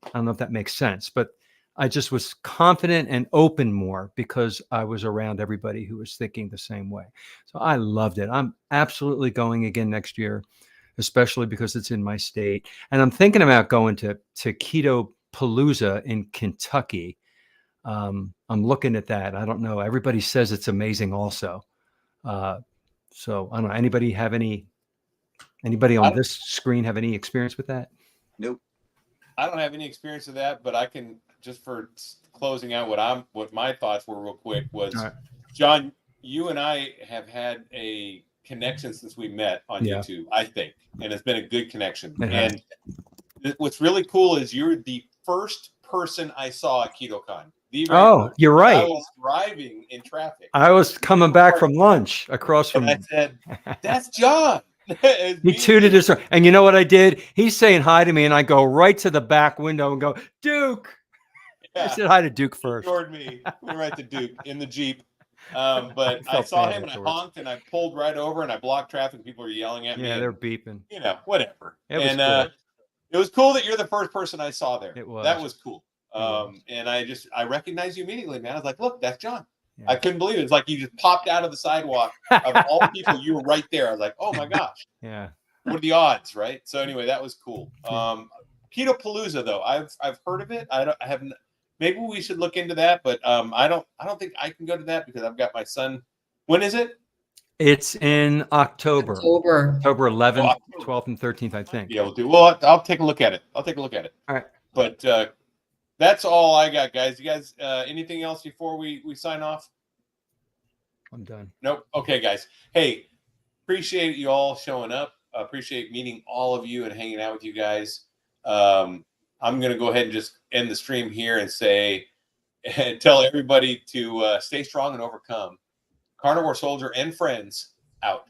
I don't know if that makes sense, but I just was confident and open more because I was around everybody who was thinking the same way. So I loved it. I'm absolutely going again next year, especially because it's in my state. And I'm thinking about going to Keto Palooza in Kentucky. I'm looking at that. I don't know. Everybody says it's amazing also. So I don't know. Anybody on this screen have any experience with that? Nope. I don't have any experience with that, but I can, just for closing out what my thoughts were real quick was, All right. John, you and I have had a connection since we met on YouTube, I think, and it's been a good connection. And what's really cool is you're the first person I saw at KetoCon. You're right. I was driving in traffic. I was coming back from lunch across from. And I said, "That's John." He tooted his horn. And you know what I did? He's saying hi to me, and I go right to the back window and go, "Duke." Yeah. I said hi to Duke first. Ignored me. We were at the Duke in the Jeep. But I saw him and I honked and I pulled right over and I blocked traffic. People were yelling at me. Yeah, they're beeping. Whatever. It was cool. It was cool that you're the first person I saw there. It was. That was cool. And I recognized you immediately, man. I was like, look, that's John. Yeah. I couldn't believe it. It's like you just popped out of the sidewalk of all the people. You were right there. I was like, oh my gosh. Yeah. What are the odds, right? So anyway, that was cool. Keto Palooza, though, I've heard of it. I haven't. Maybe we should look into that, but I don't think I can go to that because I've got my son. When is it? It's in October 11th, 12th, and 13th, I think. Yeah, we'll do. Well, I'll take a look at it. All right. But that's all I got, guys. You guys, anything else before we sign off? I'm done. Nope. Okay, guys. Hey, appreciate you all showing up. Appreciate meeting all of you and hanging out with you guys. I'm going to go ahead and just end the stream here and say, tell everybody to stay strong and overcome. Carnivore Soldier and friends out.